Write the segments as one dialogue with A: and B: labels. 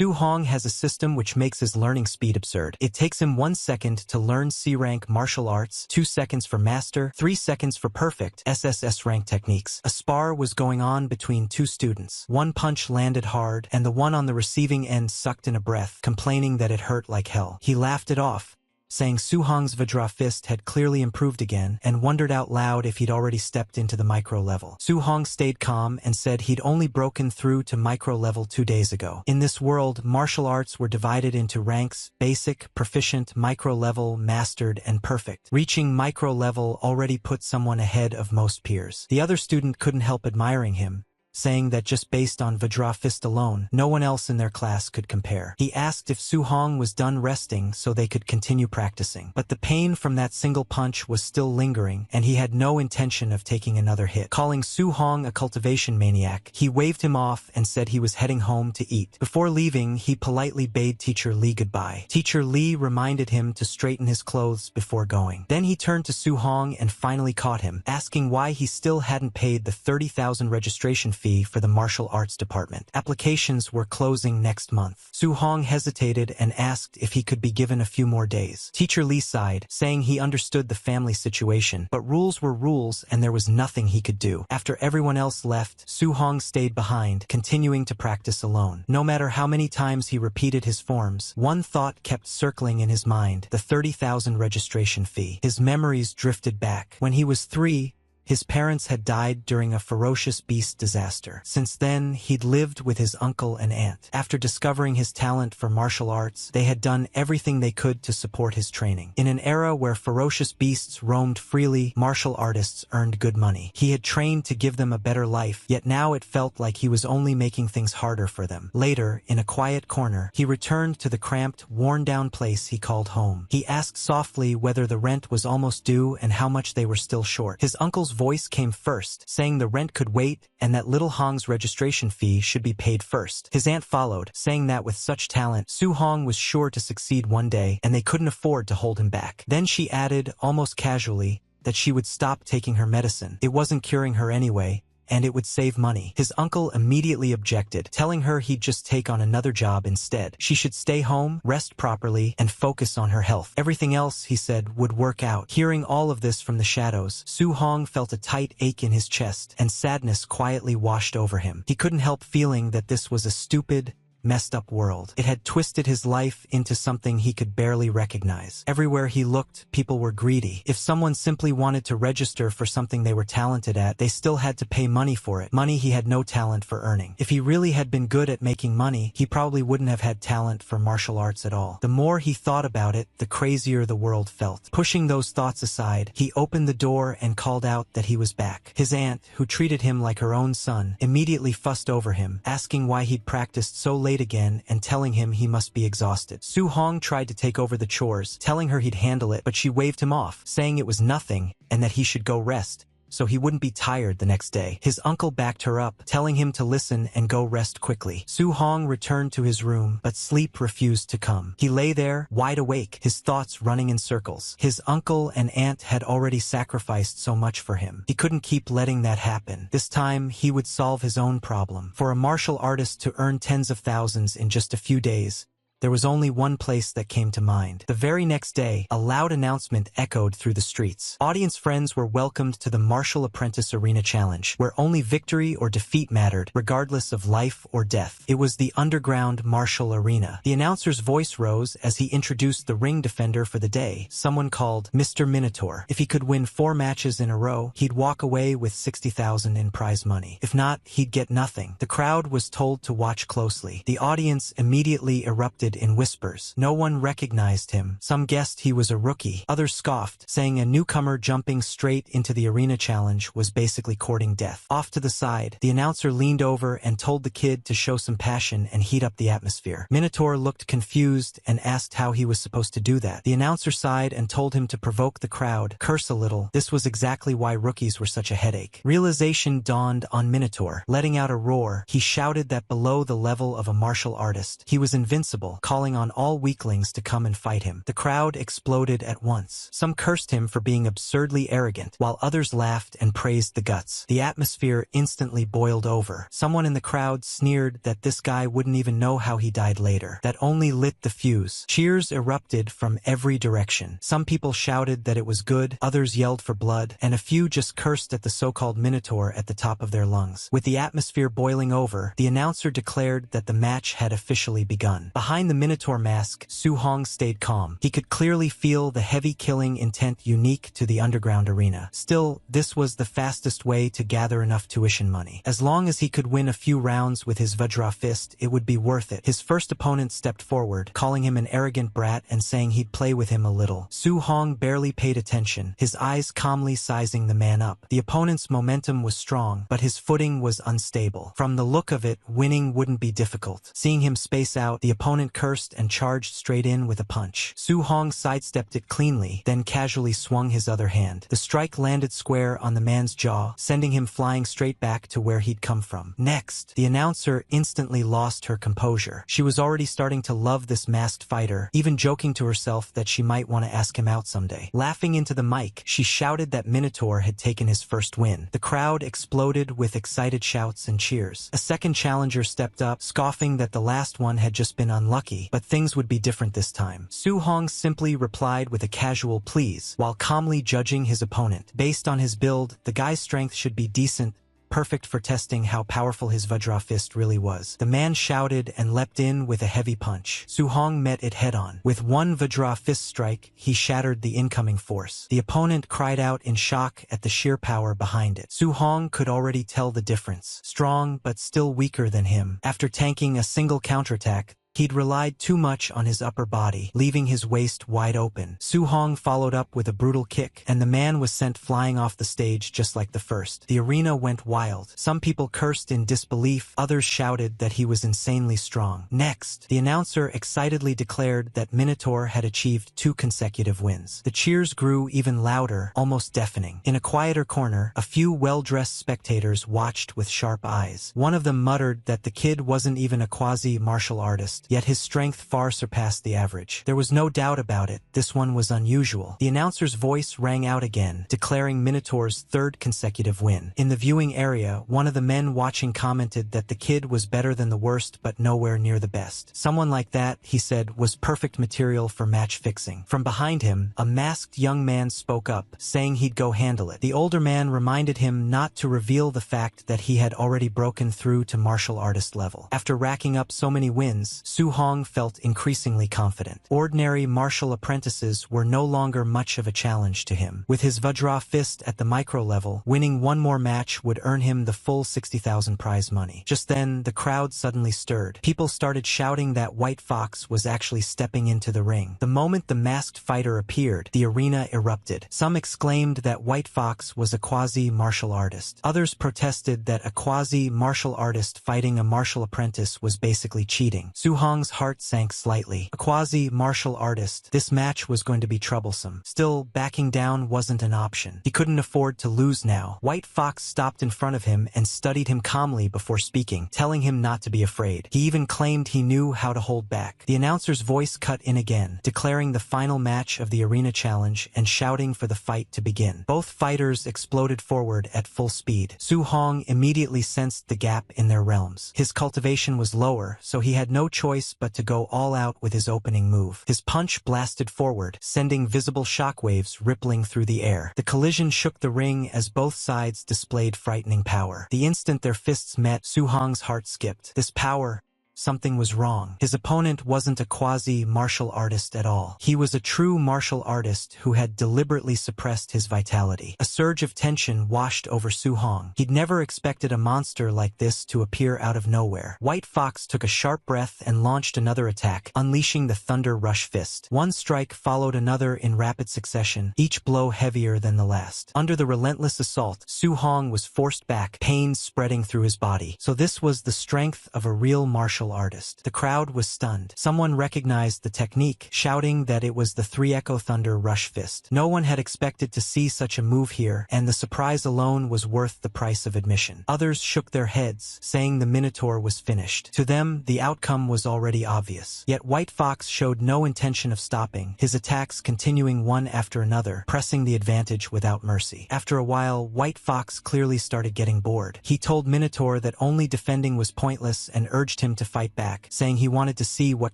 A: Su Hong has a system which makes his learning speed absurd. It takes him 1 second to learn C-rank martial arts, 2 seconds for master, 3 seconds for perfect SSS rank techniques. A spar was going on between two students. One punch landed hard, and the one on the receiving end sucked in a breath, complaining that it hurt like hell. He laughed it off, saying Su Hong's Vajra fist had clearly improved again, and wondered out loud if he'd already stepped into the micro level. Su Hong stayed calm and said he'd only broken through to micro level 2 days ago. In this world, martial arts were divided into ranks: basic, proficient, micro level, mastered, and perfect. Reaching micro level already put someone ahead of most peers. The other student couldn't help admiring him, saying that just based on Vajra fist alone, no one else in their class could compare. He asked if Su Hong was done resting so they could continue practicing. But the pain from that single punch was still lingering, and he had no intention of taking another hit. Calling Su Hong a cultivation maniac, he waved him off and said he was heading home to eat. Before leaving, he politely bade Teacher Lee goodbye. Teacher Lee reminded him to straighten his clothes before going. Then he turned to Su Hong and finally caught him, asking why he still hadn't paid the 30,000 registration fee for the martial arts department. Applications were closing next month. Su Hong hesitated and asked if he could be given a few more days. Teacher Lee sighed, saying he understood the family situation, but rules were rules and there was nothing he could do. After everyone else left, Su Hong stayed behind, continuing to practice alone. No matter how many times he repeated his forms, one thought kept circling in his mind: the 30,000 registration fee. His memories drifted back. When he was 3, his parents had died during a ferocious beast disaster. Since then, he'd lived with his uncle and aunt. After discovering his talent for martial arts, they had done everything they could to support his training. In an era where ferocious beasts roamed freely, martial artists earned good money. He had trained to give them a better life, yet now it felt like he was only making things harder for them. Later, in a quiet corner, he returned to the cramped, worn-down place he called home. He asked softly whether the rent was almost due and how much they were still short. His uncle's voice came first, saying the rent could wait and that little Hong's registration fee should be paid first. His aunt followed, saying that with such talent, Su Hong was sure to succeed one day and they couldn't afford to hold him back. Then she added, almost casually, that she would stop taking her medicine. It wasn't curing her anyway, and it would save money. His uncle immediately objected, telling her he'd just take on another job instead. She should stay home, rest properly, and focus on her health. Everything else, he said, would work out. Hearing all of this from the shadows, Su Hong felt a tight ache in his chest, and sadness quietly washed over him. He couldn't help feeling that this was a stupid, messed up world. It had twisted his life into something he could barely recognize. Everywhere he looked, people were greedy. If someone simply wanted to register for something they were talented at, they still had to pay money for it. Money he had no talent for earning. If he really had been good at making money, he probably wouldn't have had talent for martial arts at all. The more he thought about it, the crazier the world felt. Pushing those thoughts aside, he opened the door and called out that he was back. His aunt, who treated him like her own son, immediately fussed over him, asking why he'd practiced so late again and telling him he must be exhausted. Su Hong tried to take over the chores, telling her he'd handle it, but she waved him off, saying it was nothing and that he should go rest, so he wouldn't be tired the next day. His uncle backed her up, telling him to listen and go rest quickly. Su Hong returned to his room, but sleep refused to come. He lay there, wide awake, his thoughts running in circles. His uncle and aunt had already sacrificed so much for him. He couldn't keep letting that happen. This time, he would solve his own problem. For a martial artist to earn tens of thousands in just a few days, there was only one place that came to mind. The very next day, a loud announcement echoed through the streets. Audience friends were welcomed to the Martial Apprentice Arena Challenge, where only victory or defeat mattered, regardless of life or death. It was the underground martial arena. The announcer's voice rose as he introduced the ring defender for the day, someone called Mr. Minotaur. If he could win 4 matches in a row, he'd walk away with 60,000 in prize money. If not, he'd get nothing. The crowd was told to watch closely. The audience immediately erupted in whispers. No one recognized him. Some guessed he was a rookie. Others scoffed, saying a newcomer jumping straight into the arena challenge was basically courting death. Off to the side, the announcer leaned over and told the kid to show some passion and heat up the atmosphere. Minotaur looked confused and asked how he was supposed to do that. The announcer sighed and told him to provoke the crowd, curse a little. This was exactly why rookies were such a headache. Realization dawned on Minotaur. Letting out a roar, he shouted that below the level of a martial artist, he was invincible, calling on all weaklings to come and fight him. The crowd exploded at once. Some cursed him for being absurdly arrogant, while others laughed and praised the guts. The atmosphere instantly boiled over. Someone in the crowd sneered that this guy wouldn't even know how he died later. That only lit the fuse. Cheers erupted from every direction. Some people shouted that it was good, others yelled for blood, and a few just cursed at the so-called Minotaur at the top of their lungs. With the atmosphere boiling over, the announcer declared that the match had officially begun. Behind the Minotaur mask, Su Hong stayed calm. He could clearly feel the heavy killing intent unique to the underground arena. Still, this was the fastest way to gather enough tuition money. As long as he could win a few rounds with his Vajra fist, it would be worth it. His first opponent stepped forward, calling him an arrogant brat and saying he'd play with him a little. Su Hong barely paid attention, his eyes calmly sizing the man up. The opponent's momentum was strong, but his footing was unstable. From the look of it, winning wouldn't be difficult. Seeing him space out, the opponent cursed and charged straight in with a punch. Su Hong sidestepped it cleanly, then casually swung his other hand. The strike landed square on the man's jaw, sending him flying straight back to where he'd come from. Next, the announcer instantly lost her composure. She was already starting to love this masked fighter, even joking to herself that she might want to ask him out someday. Laughing into the mic, she shouted that Minotaur had taken his first win. The crowd exploded with excited shouts and cheers. A second challenger stepped up, scoffing that the last one had just been unlucky, but things would be different this time. Su Hong simply replied with a casual please, while calmly judging his opponent. Based on his build, the guy's strength should be decent, perfect for testing how powerful his Vajra fist really was. The man shouted and leapt in with a heavy punch. Su Hong met it head-on. With one Vajra fist strike, he shattered the incoming force. The opponent cried out in shock at the sheer power behind it. Su Hong could already tell the difference. Strong, but still weaker than him. After tanking a single counterattack, he'd relied too much on his upper body, leaving his waist wide open. Su Hong followed up with a brutal kick, and the man was sent flying off the stage just like the first. The arena went wild. Some people cursed in disbelief, others shouted that he was insanely strong. Next, the announcer excitedly declared that Minotaur had achieved 2 consecutive wins. The cheers grew even louder, almost deafening. In a quieter corner, a few well-dressed spectators watched with sharp eyes. One of them muttered that the kid wasn't even a quasi-martial artist, yet his strength far surpassed the average. There was no doubt about it, this one was unusual. The announcer's voice rang out again, declaring Minotaur's 3rd consecutive win. In the viewing area, one of the men watching commented that the kid was better than the worst but nowhere near the best. Someone like that, he said, was perfect material for match fixing. From behind him, a masked young man spoke up, saying he'd go handle it. The older man reminded him not to reveal the fact that he had already broken through to martial artist level. After racking up so many wins, Su Hong felt increasingly confident. Ordinary martial apprentices were no longer much of a challenge to him. With his Vajra fist at the micro level, winning one more match would earn him the full 60,000 prize money. Just then, the crowd suddenly stirred. People started shouting that White Fox was actually stepping into the ring. The moment the masked fighter appeared, the arena erupted. Some exclaimed that White Fox was a quasi-martial artist. Others protested that a quasi-martial artist fighting a martial apprentice was basically cheating. Su Hong's heart sank slightly. A quasi-martial artist, this match was going to be troublesome. Still, backing down wasn't an option. He couldn't afford to lose now. White Fox stopped in front of him and studied him calmly before speaking, telling him not to be afraid. He even claimed he knew how to hold back. The announcer's voice cut in again, declaring the final match of the arena challenge and shouting for the fight to begin. Both fighters exploded forward at full speed. Su Hong immediately sensed the gap in their realms. His cultivation was lower, so he had no choice but to go all out with his opening move. His punch blasted forward, sending visible shockwaves rippling through the air. The collision shook the ring as both sides displayed frightening power. The instant their fists met, Su Hong's heart skipped. This power, something was wrong. His opponent wasn't a quasi-martial artist at all. He was a true martial artist who had deliberately suppressed his vitality. A surge of tension washed over Su Hong. He'd never expected a monster like this to appear out of nowhere. White Fox took a sharp breath and launched another attack, unleashing the Thunder Rush Fist. One strike followed another in rapid succession, each blow heavier than the last. Under the relentless assault, Su Hong was forced back, pain spreading through his body. So this was the strength of a real martial martial artist. The crowd was stunned. Someone recognized the technique, shouting that it was the 3 Echo Thunder Rush Fist. No one had expected to see such a move here, and the surprise alone was worth the price of admission. Others shook their heads, saying the Minotaur was finished. To them, the outcome was already obvious. Yet White Fox showed no intention of stopping, his attacks continuing one after another, pressing the advantage without mercy. After a while, White Fox clearly started getting bored. He told Minotaur that only defending was pointless and urged him to fight back, saying he wanted to see what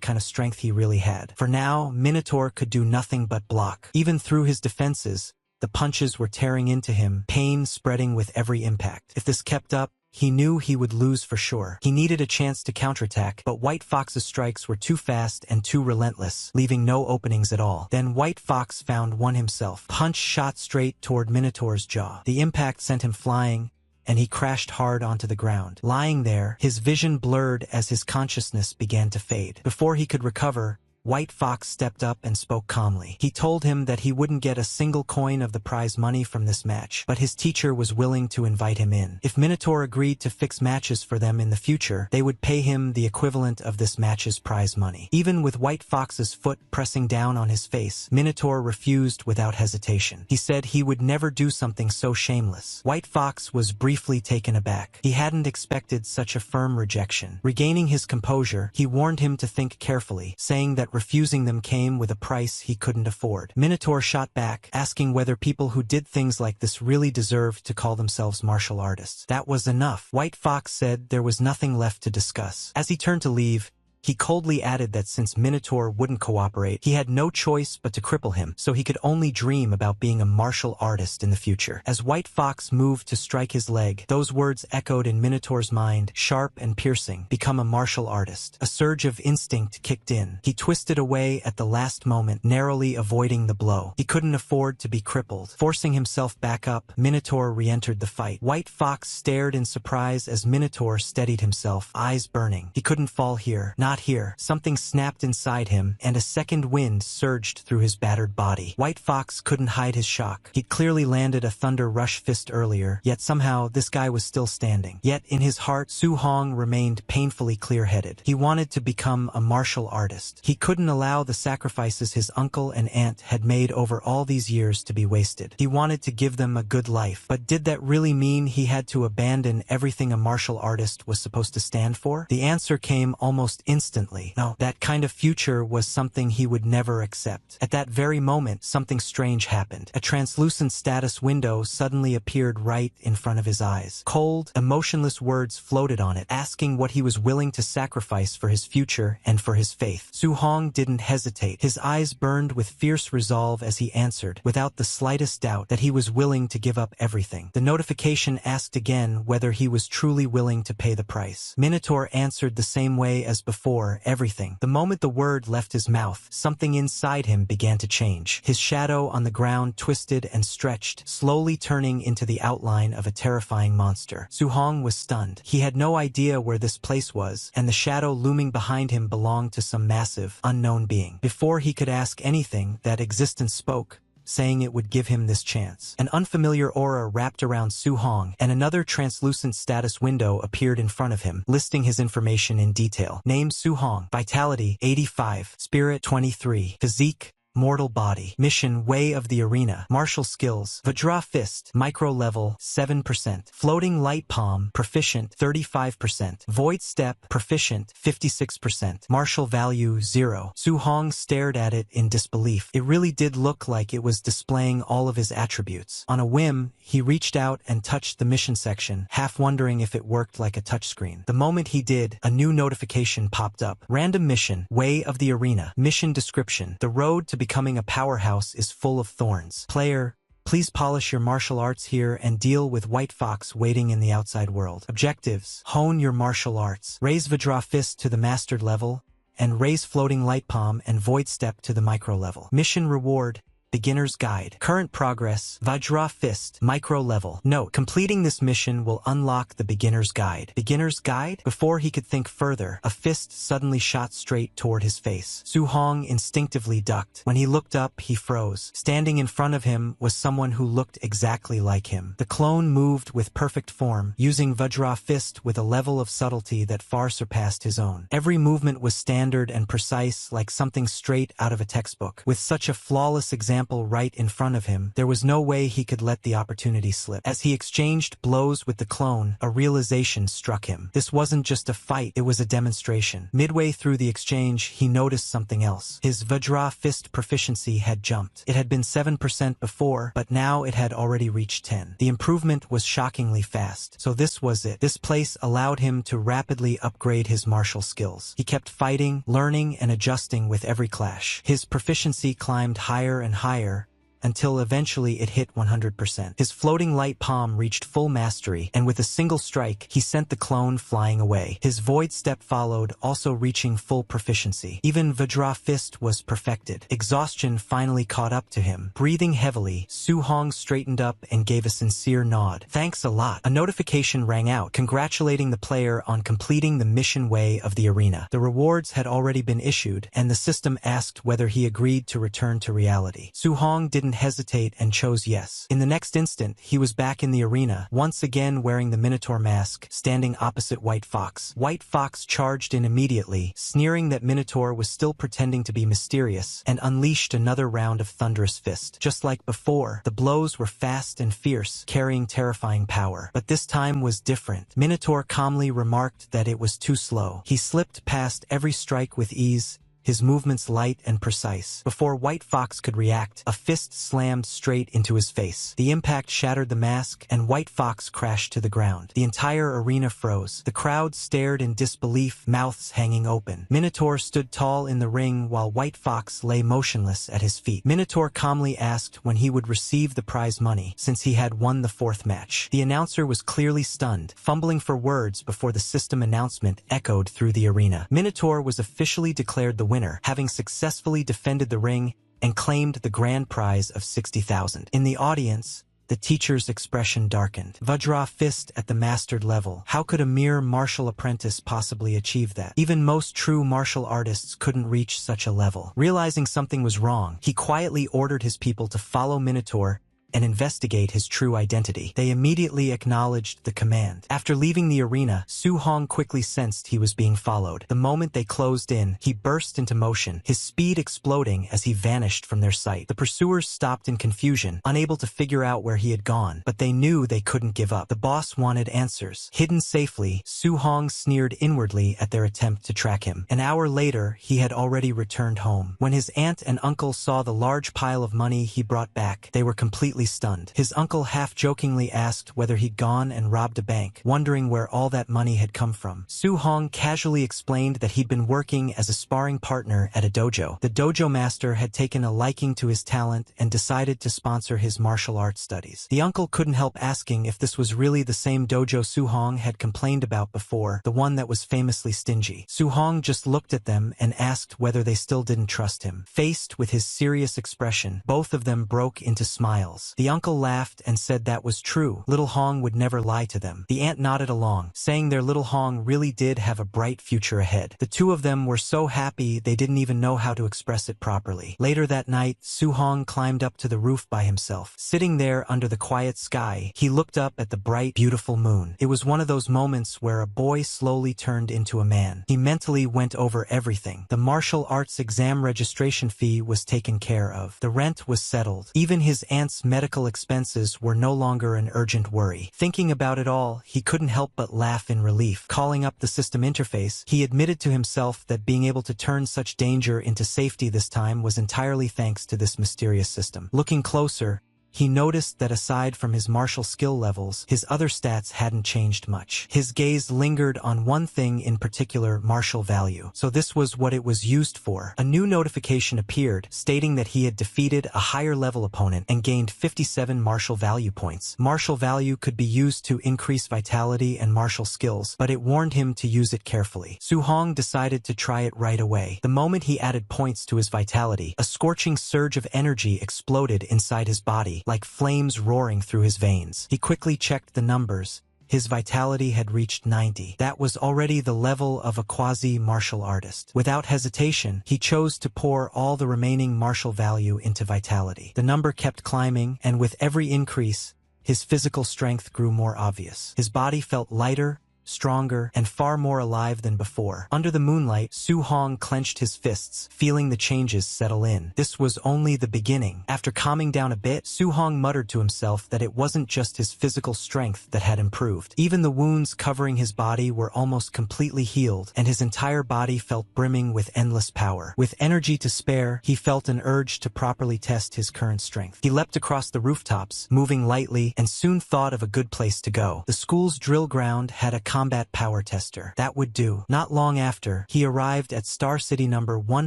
A: kind of strength he really had. For now, Minotaur could do nothing but block. Even through his defenses, the punches were tearing into him, pain spreading with every impact. If this kept up, he knew he would lose for sure. He needed a chance to counterattack, but White Fox's strikes were too fast and too relentless, leaving no openings at all. Then White Fox found one himself. Punch shot straight toward Minotaur's jaw. The impact sent him flying, and he crashed hard onto the ground. Lying there, his vision blurred as his consciousness began to fade. Before he could recover, White Fox stepped up and spoke calmly. He told him that he wouldn't get a single coin of the prize money from this match, but his teacher was willing to invite him in. If Minotaur agreed to fix matches for them in the future, they would pay him the equivalent of this match's prize money. Even with White Fox's foot pressing down on his face, Minotaur refused without hesitation. He said he would never do something so shameless. White Fox was briefly taken aback. He hadn't expected such a firm rejection. Regaining his composure, he warned him to think carefully, saying that refusing them came with a price he couldn't afford. Minotaur shot back, asking whether people who did things like this really deserved to call themselves martial artists. That was enough. White Fox said there was nothing left to discuss. As he turned to leave, he coldly added that since Minotaur wouldn't cooperate, he had no choice but to cripple him, so he could only dream about being a martial artist in the future. As White Fox moved to strike his leg, those words echoed in Minotaur's mind, sharp and piercing: become a martial artist. A surge of instinct kicked in. He twisted away at the last moment, narrowly avoiding the blow. He couldn't afford to be crippled. Forcing himself back up, Minotaur re-entered the fight. White Fox stared in surprise as Minotaur steadied himself, eyes burning. He couldn't fall here. Not here. Something snapped inside him, and a second wind surged through his battered body. White Fox couldn't hide his shock. He'd clearly landed a Thunder Rush Fist earlier, yet somehow this guy was still standing. Yet in his heart, Su Hong remained painfully clear-headed. He wanted to become a martial artist. He couldn't allow the sacrifices his uncle and aunt had made over all these years to be wasted. He wanted to give them a good life. But did that really mean he had to abandon everything a martial artist was supposed to stand for? The answer came almost instantly. No, that kind of future was something he would never accept. At that very moment, something strange happened. A translucent status window suddenly appeared right in front of his eyes. Cold, emotionless words floated on it, asking what he was willing to sacrifice for his future and for his faith. Su Hong didn't hesitate. His eyes burned with fierce resolve as he answered, without the slightest doubt, that he was willing to give up everything. The notification asked again whether he was truly willing to pay the price. Minotaur answered the same way as before, everything. The moment the word left his mouth, something inside him began to change. His shadow on the ground twisted and stretched, slowly turning into the outline of a terrifying monster. Su Hong was stunned. He had no idea where this place was, and the shadow looming behind him belonged to some massive, unknown being. Before he could ask anything, that existence spoke, saying it would give him this chance. An unfamiliar aura wrapped around Su Hong, and another translucent status window appeared in front of him, listing his information in detail. Name: Su Hong. Vitality 85. Spirit 23. Physique: mortal body. Mission: Way of the Arena. Martial skills: Vajra Fist, micro level 7%. Floating Light Palm, proficient 35%. Void Step, proficient 56%. Martial value 0. Su Hong stared at it in disbelief. It really did look like it was displaying all of his attributes. On a whim, he reached out and touched the mission section, half wondering if it worked like a touchscreen. The moment he did, a new notification popped up. Random mission: Way of the Arena. Mission description: the road to becoming a powerhouse is full of thorns. Player, please polish your martial arts here and deal with White Fox waiting in the outside world. Objectives: hone your martial arts, raise Vajra Fist to the mastered level, and raise Floating Light Palm and Void Step to the micro level. Mission reward: Beginner's Guide. Current progress, Vajra Fist, micro level. Note, completing this mission will unlock the Beginner's Guide. Beginner's Guide? Before he could think further, a fist suddenly shot straight toward his face. Su Hong instinctively ducked. When he looked up, he froze. Standing in front of him was someone who looked exactly like him. The clone moved with perfect form, using Vajra Fist with a level of subtlety that far surpassed his own. Every movement was standard and precise, like something straight out of a textbook. With such a flawless example right in front of him, there was no way he could let the opportunity slip. As he exchanged blows with the clone, a realization struck him. This wasn't just a fight, it was a demonstration. Midway through the exchange, he noticed something else. His Vajra Fist proficiency had jumped. It had been 7% before, but now it had already reached 10. The improvement was shockingly fast. So this was it. This place allowed him to rapidly upgrade his martial skills. He kept fighting, learning, and adjusting with every clash. His proficiency climbed higher and higher, until eventually it hit 100%. His floating light palm reached full mastery, and with a single strike, he sent the clone flying away. His void step followed, also reaching full proficiency. Even Vajra Fist was perfected. Exhaustion finally caught up to him. Breathing heavily, Su Hong straightened up and gave a sincere nod. Thanks a lot. A notification rang out, congratulating the player on completing the mission way of the arena. The rewards had already been issued, and the system asked whether he agreed to return to reality. Su Hong didn't hesitate and chose yes. In the next instant, he was back in the arena, once again wearing the Minotaur mask, standing opposite White Fox. White Fox charged in immediately, sneering that Minotaur was still pretending to be mysterious, and unleashed another round of thunderous fist. Just like before, the blows were fast and fierce, carrying terrifying power. But this time was different. Minotaur calmly remarked that it was too slow. He slipped past every strike with ease, his movements light and precise. Before White Fox could react, a fist slammed straight into his face. The impact shattered the mask, and White Fox crashed to the ground. The entire arena froze. The crowd stared in disbelief, mouths hanging open. Minotaur stood tall in the ring while White Fox lay motionless at his feet. Minotaur calmly asked when he would receive the prize money, since he had won the fourth match. The announcer was clearly stunned, fumbling for words before the system announcement echoed through the arena. Minotaur was officially declared the winner, having successfully defended the ring and claimed the grand prize of 60,000. In the audience, the teacher's expression darkened. Vajra Fist at the mastered level. How could a mere martial apprentice possibly achieve that? Even most true martial artists couldn't reach such a level. Realizing something was wrong, he quietly ordered his people to follow Minotaur and investigate his true identity. They immediately acknowledged the command. After leaving the arena, Su Hong quickly sensed he was being followed. The moment they closed in, he burst into motion, his speed exploding as he vanished from their sight. The pursuers stopped in confusion, unable to figure out where he had gone, but they knew they couldn't give up. The boss wanted answers. Hidden safely, Su Hong sneered inwardly at their attempt to track him. An hour later, he had already returned home. When his aunt and uncle saw the large pile of money he brought back, they were completely stunned. His uncle half-jokingly asked whether he'd gone and robbed a bank, wondering where all that money had come from. Su Hong casually explained that he'd been working as a sparring partner at a dojo. The dojo master had taken a liking to his talent and decided to sponsor his martial arts studies. The uncle couldn't help asking if this was really the same dojo Su Hong had complained about before, the one that was famously stingy. Su Hong just looked at them and asked whether they still didn't trust him. Faced with his serious expression, both of them broke into smiles. The uncle laughed and said that was true. Little Hong would never lie to them. The aunt nodded along, saying their little Hong really did have a bright future ahead. The two of them were so happy they didn't even know how to express it properly. Later that night, Su Hong climbed up to the roof by himself. Sitting there under the quiet sky, he looked up at the bright, beautiful moon. It was one of those moments where a boy slowly turned into a man. He mentally went over everything. The martial arts exam registration fee was taken care of. The rent was settled. Even his aunt's medical expenses were no longer an urgent worry. Thinking about it all, he couldn't help but laugh in relief. Calling up the system interface, he admitted to himself that being able to turn such danger into safety this time was entirely thanks to this mysterious system. Looking closer, he noticed that aside from his martial skill levels, his other stats hadn't changed much. His gaze lingered on one thing in particular: martial value. So this was what it was used for. A new notification appeared, stating that he had defeated a higher-level opponent and gained 57 martial value points. Martial value could be used to increase vitality and martial skills, but it warned him to use it carefully. Su-hong decided to try it right away. The moment he added points to his vitality, a scorching surge of energy exploded inside his body, like flames roaring through his veins. He quickly checked the numbers. His vitality had reached 90. That was already the level of a quasi-martial artist. Without hesitation, he chose to pour all the remaining martial value into vitality. The number kept climbing, and with every increase, his physical strength grew more obvious. His body felt lighter, stronger, and far more alive than before. Under the moonlight, Su-hong clenched his fists, feeling the changes settle in. This was only the beginning. After calming down a bit, Su-hong muttered to himself that it wasn't just his physical strength that had improved. Even the wounds covering his body were almost completely healed, and his entire body felt brimming with endless power. With energy to spare, he felt an urge to properly test his current strength. He leapt across the rooftops, moving lightly, and soon thought of a good place to go. The school's drill ground had a combat power tester. That would do. Not long after, he arrived at Star City No. 1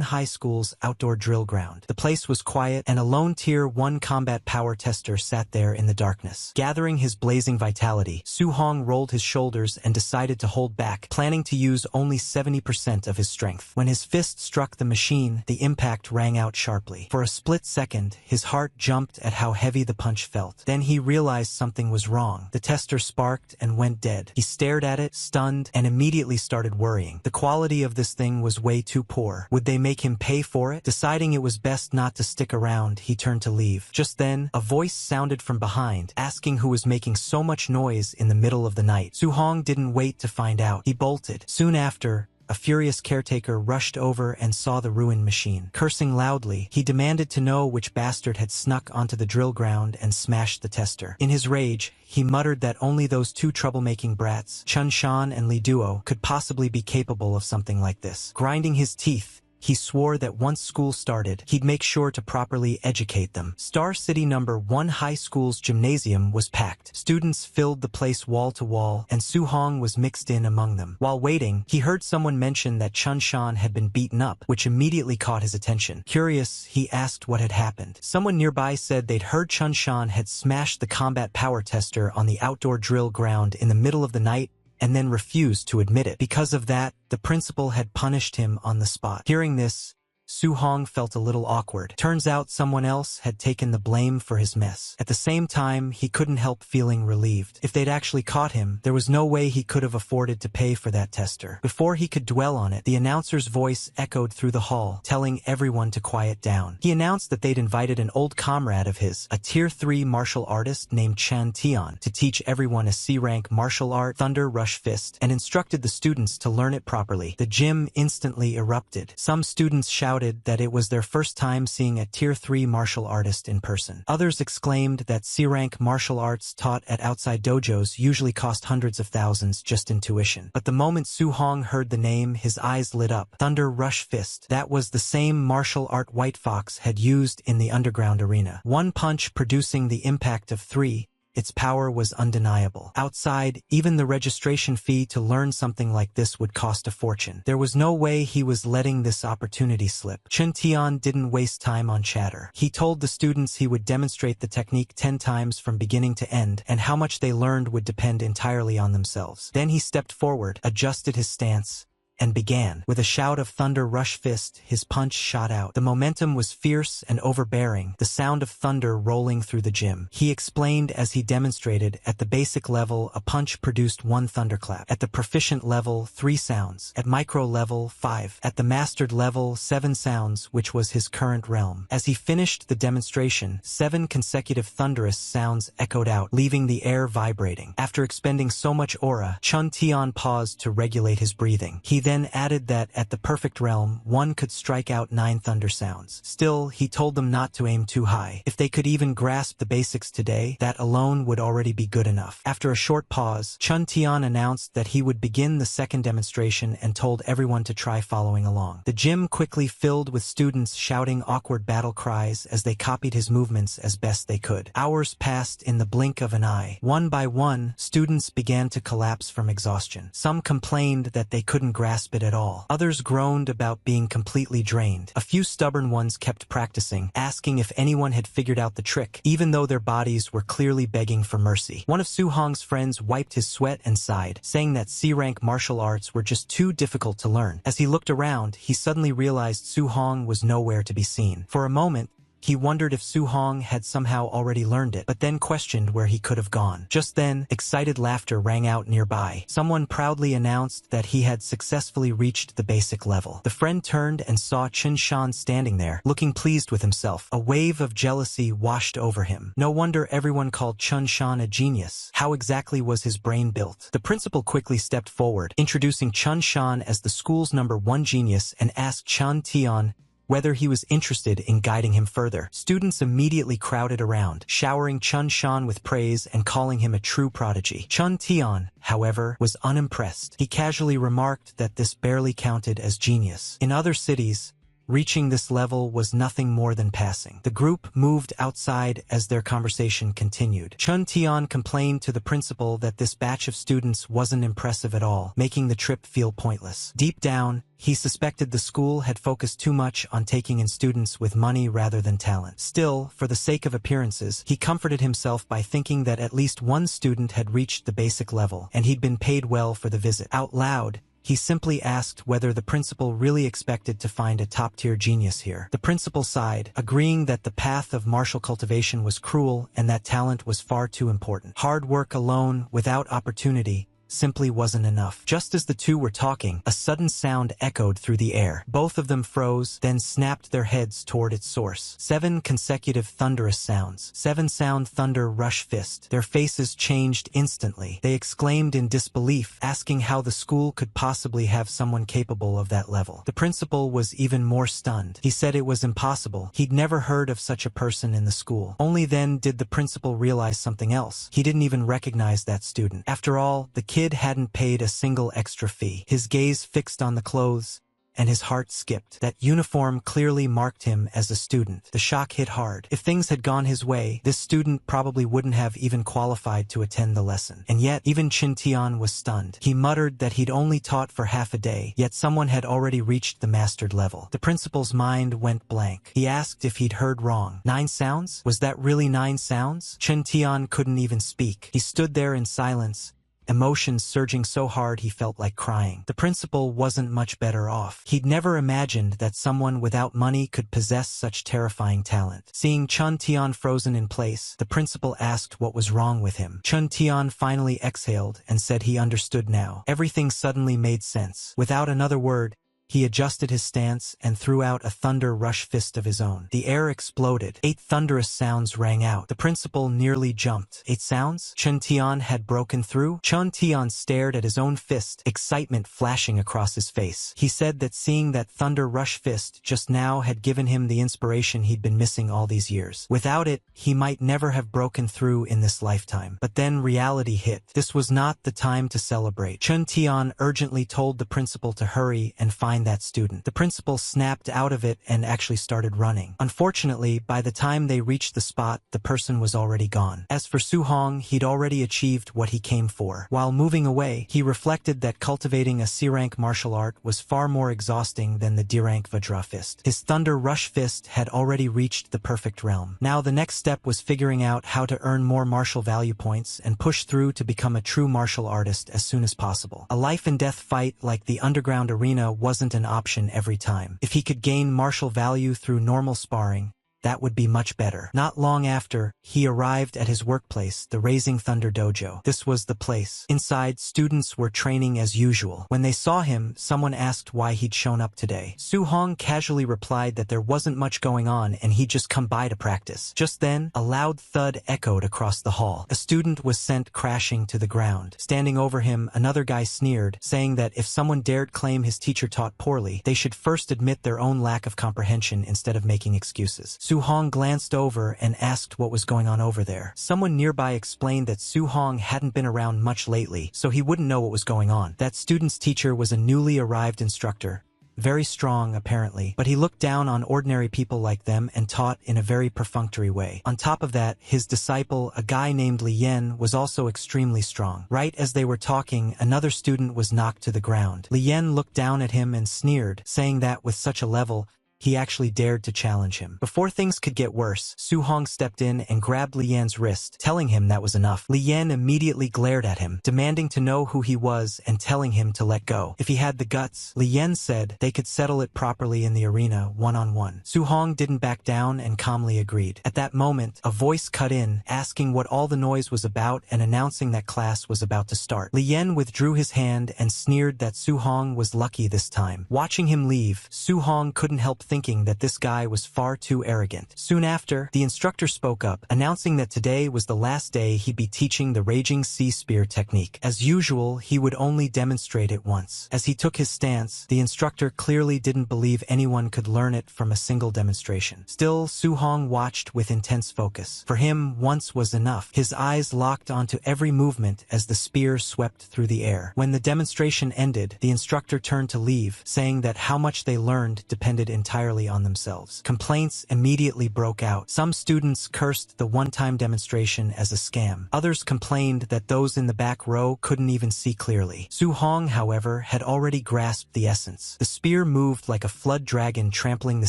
A: High School's outdoor drill ground. The place was quiet, and a lone Tier 1 combat power tester sat there in the darkness. Gathering his blazing vitality, Su-hong rolled his shoulders and decided to hold back, planning to use only 70% of his strength. When his fist struck the machine, the impact rang out sharply. For a split second, his heart jumped at how heavy the punch felt. Then he realized something was wrong. The tester sparked and went dead. He stared at it, stunned, and immediately started worrying. The quality of this thing was way too poor. Would they make him pay for it? Deciding it was best not to stick around, he turned to leave. Just then, a voice sounded from behind, asking who was making so much noise in the middle of the night. Su-hong didn't wait to find out. He bolted. Soon after, a furious caretaker rushed over and saw the ruined machine. Cursing loudly, he demanded to know which bastard had snuck onto the drill ground and smashed the tester. In his rage, he muttered that only those two troublemaking brats, Chun Shan and Li Duo, could possibly be capable of something like this. Grinding his teeth, he swore that once school started, he'd make sure to properly educate them. Star City No. 1 High School's gymnasium was packed. Students filled the place wall to wall, and Su-hong was mixed in among them. While waiting, he heard someone mention that Chun Shan had been beaten up, which immediately caught his attention. Curious, he asked what had happened. Someone nearby said they'd heard Chun Shan had smashed the combat power tester on the outdoor drill ground in the middle of the night, and then refused to admit it. Because of that, the principal had punished him on the spot. Hearing this, Su-hong felt a little awkward. Turns out someone else had taken the blame for his mess. At the same time, he couldn't help feeling relieved. If they'd actually caught him, there was no way he could have afforded to pay for that tester. Before he could dwell on it, the announcer's voice echoed through the hall, telling everyone to quiet down. He announced that they'd invited an old comrade of his, a Tier 3 martial artist named Chan Tian, to teach everyone a C-rank martial art, Thunder Rush Fist, and instructed the students to learn it properly. The gym instantly erupted. Some students shouted that it was their first time seeing a Tier 3 martial artist in person. Others exclaimed that C-rank martial arts taught at outside dojos usually cost hundreds of thousands just in tuition. But the moment Su-hong heard the name, his eyes lit up. Thunder Rush Fist. That was the same martial art White Fox had used in the underground arena. One punch producing the impact of 3. Its power was undeniable. Outside, even the registration fee to learn something like this would cost a fortune. There was no way he was letting this opportunity slip. Chun Tian didn't waste time on chatter. He told the students he would demonstrate the technique 10 times from beginning to end, and how much they learned would depend entirely on themselves. Then he stepped forward, adjusted his stance, and began. With a shout of Thunder Rush Fist, his punch shot out. The momentum was fierce and overbearing, the sound of thunder rolling through the gym. He explained as he demonstrated, at the basic level, a punch produced 1 thunderclap. At the proficient level, 3 sounds. At micro level, 5. At the mastered level, 7 sounds, which was his current realm. As he finished the demonstration, 7 consecutive thunderous sounds echoed out, leaving the air vibrating. After expending so much aura, Chun Tian paused to regulate his breathing. He then then added that at the perfect realm, one could strike out 9 thunder sounds. Still, he told them not to aim too high. If they could even grasp the basics today, that alone would already be good enough. After a short pause, Chun Tian announced that he would begin the second demonstration and told everyone to try following along. The gym quickly filled with students shouting awkward battle cries as they copied his movements as best they could. Hours passed in the blink of an eye. One by one, students began to collapse from exhaustion. Some complained that they couldn't grasp it at all. Others groaned about being completely drained. A few stubborn ones kept practicing, asking if anyone had figured out the trick, even though their bodies were clearly begging for mercy. One of Su Hong's friends wiped his sweat and sighed, saying that C-rank martial arts were just too difficult to learn. As he looked around, he suddenly realized Su Hong was nowhere to be seen. For a moment, he wondered if Su Hong had somehow already learned it, but then questioned where he could have gone. Just then, excited laughter rang out nearby. Someone proudly announced that he had successfully reached the basic level. The friend turned and saw Chen Shan standing there, looking pleased with himself. A wave of jealousy washed over him. No wonder everyone called Chen Shan a genius. How exactly was his brain built? The principal quickly stepped forward, introducing Chen Shan as the school's #1 genius, and asked Chun Tian whether he was interested in guiding him further. Students immediately crowded around, showering Chun Shan with praise and calling him a true prodigy. Chun Tian, however, was unimpressed. He casually remarked that this barely counted as genius. In other cities, reaching this level was nothing more than passing. The group moved outside as their conversation continued. Chun Tian complained to the principal that this batch of students wasn't impressive at all, making the trip feel pointless. Deep down, he suspected the school had focused too much on taking in students with money rather than talent. Still, for the sake of appearances, he comforted himself by thinking that at least one student had reached the basic level, and he'd been paid well for the visit. Out loud, he simply asked whether the principal really expected to find a top-tier genius here. The principal sighed, agreeing that the path of martial cultivation was cruel and that talent was far too important. Hard work alone, without opportunity, simply wasn't enough. Just as the two were talking, a sudden sound echoed through the air. Both of them froze, then snapped their heads toward its source. 7 consecutive thunderous sounds. 7-sound thunder rush fist. Their faces changed instantly. They exclaimed in disbelief, asking how the school could possibly have someone capable of that level. The principal was even more stunned. He said it was impossible. He'd never heard of such a person in the school. Only then did the principal realize something else. He didn't even recognize that student. After all, the kid hadn't paid a single extra fee. His gaze fixed on the clothes, and his heart skipped. That uniform clearly marked him as a student. The shock hit hard. If things had gone his way, this student probably wouldn't have even qualified to attend the lesson. And yet, even Chin Tian was stunned. He muttered that he'd only taught for half a day, yet someone had already reached the mastered level. The principal's mind went blank. He asked if he'd heard wrong. 9 sounds? Was that really 9 sounds? Chin Tian couldn't even speak. He stood there in silence, emotions surging so hard he felt like crying. The principal wasn't much better off. He'd never imagined that someone without money could possess such terrifying talent. Seeing Chun Tian frozen in place, the principal asked what was wrong with him. Chun Tian finally exhaled and said he understood now. Everything suddenly made sense. Without another word, he adjusted his stance and threw out a thunder rush fist of his own. The air exploded. 8 thunderous sounds rang out. The principal nearly jumped. 8 sounds? Chun Tian had broken through? Chun Tian stared at his own fist, excitement flashing across his face. He said that seeing that thunder rush fist just now had given him the inspiration he'd been missing all these years. Without it, he might never have broken through in this lifetime. But then reality hit. This was not the time to celebrate. Chun Tian urgently told the principal to hurry and find that student. The principal snapped out of it and actually started running. Unfortunately, by the time they reached the spot, the person was already gone. As for Su Hong, he'd already achieved what he came for. While moving away, he reflected that cultivating a C-rank martial art was far more exhausting than the D-rank Vajra fist. His thunder rush fist had already reached the perfect realm. Now the next step was figuring out how to earn more martial value points and push through to become a true martial artist as soon as possible. A life and death fight like the underground arena wasn't an option every time. If he could gain martial value through normal sparring, That would be much better. Not long after, he arrived at his workplace, the Raising Thunder Dojo. This was the place. Inside, students were training as usual. When they saw him, someone asked why he'd shown up today. Su-hong casually replied that there wasn't much going on and he'd just come by to practice. Just then, a loud thud echoed across the hall. A student was sent crashing to the ground. Standing over him, another guy sneered, saying that if someone dared claim his teacher taught poorly, they should first admit their own lack of comprehension instead of making excuses. Su-hong glanced over and asked what was going on over there. Someone nearby explained that Su-hong hadn't been around much lately, so he wouldn't know what was going on. That student's teacher was a newly arrived instructor. Very strong, apparently, but he looked down on ordinary people like them and taught in a very perfunctory way. On top of that, his disciple, a guy named Li Yan, was also extremely strong. Right as they were talking, another student was knocked to the ground. Li Yan looked down at him and sneered, saying that with such a level, he actually dared to challenge him. Before things could get worse, Su-hong stepped in and grabbed Li Yan's wrist, telling him that was enough. Li Yan immediately glared at him, demanding to know who he was and telling him to let go. If he had the guts, Li Yan said they could settle it properly in the arena, one-on-one. Su-hong didn't back down and calmly agreed. At that moment, a voice cut in, asking what all the noise was about and announcing that class was about to start. Li Yan withdrew his hand and sneered that Su-hong was lucky this time. Watching him leave, Su-hong couldn't help thinking that this guy was far too arrogant. Soon after, the instructor spoke up, announcing that today was the last day he'd be teaching the Raging Sea Spear technique. As usual, he would only demonstrate it once. As he took his stance, the instructor clearly didn't believe anyone could learn it from a single demonstration. Still, Su-hong watched with intense focus. For him, once was enough. His eyes locked onto every movement as the spear swept through the air. When the demonstration ended, the instructor turned to leave, saying that how much they learned depended entirely on themselves. Complaints immediately broke out. Some students cursed the one-time demonstration as a scam. Others complained that those in the back row couldn't even see clearly. Su-hong, however, had already grasped the essence. The spear moved like a flood dragon trampling the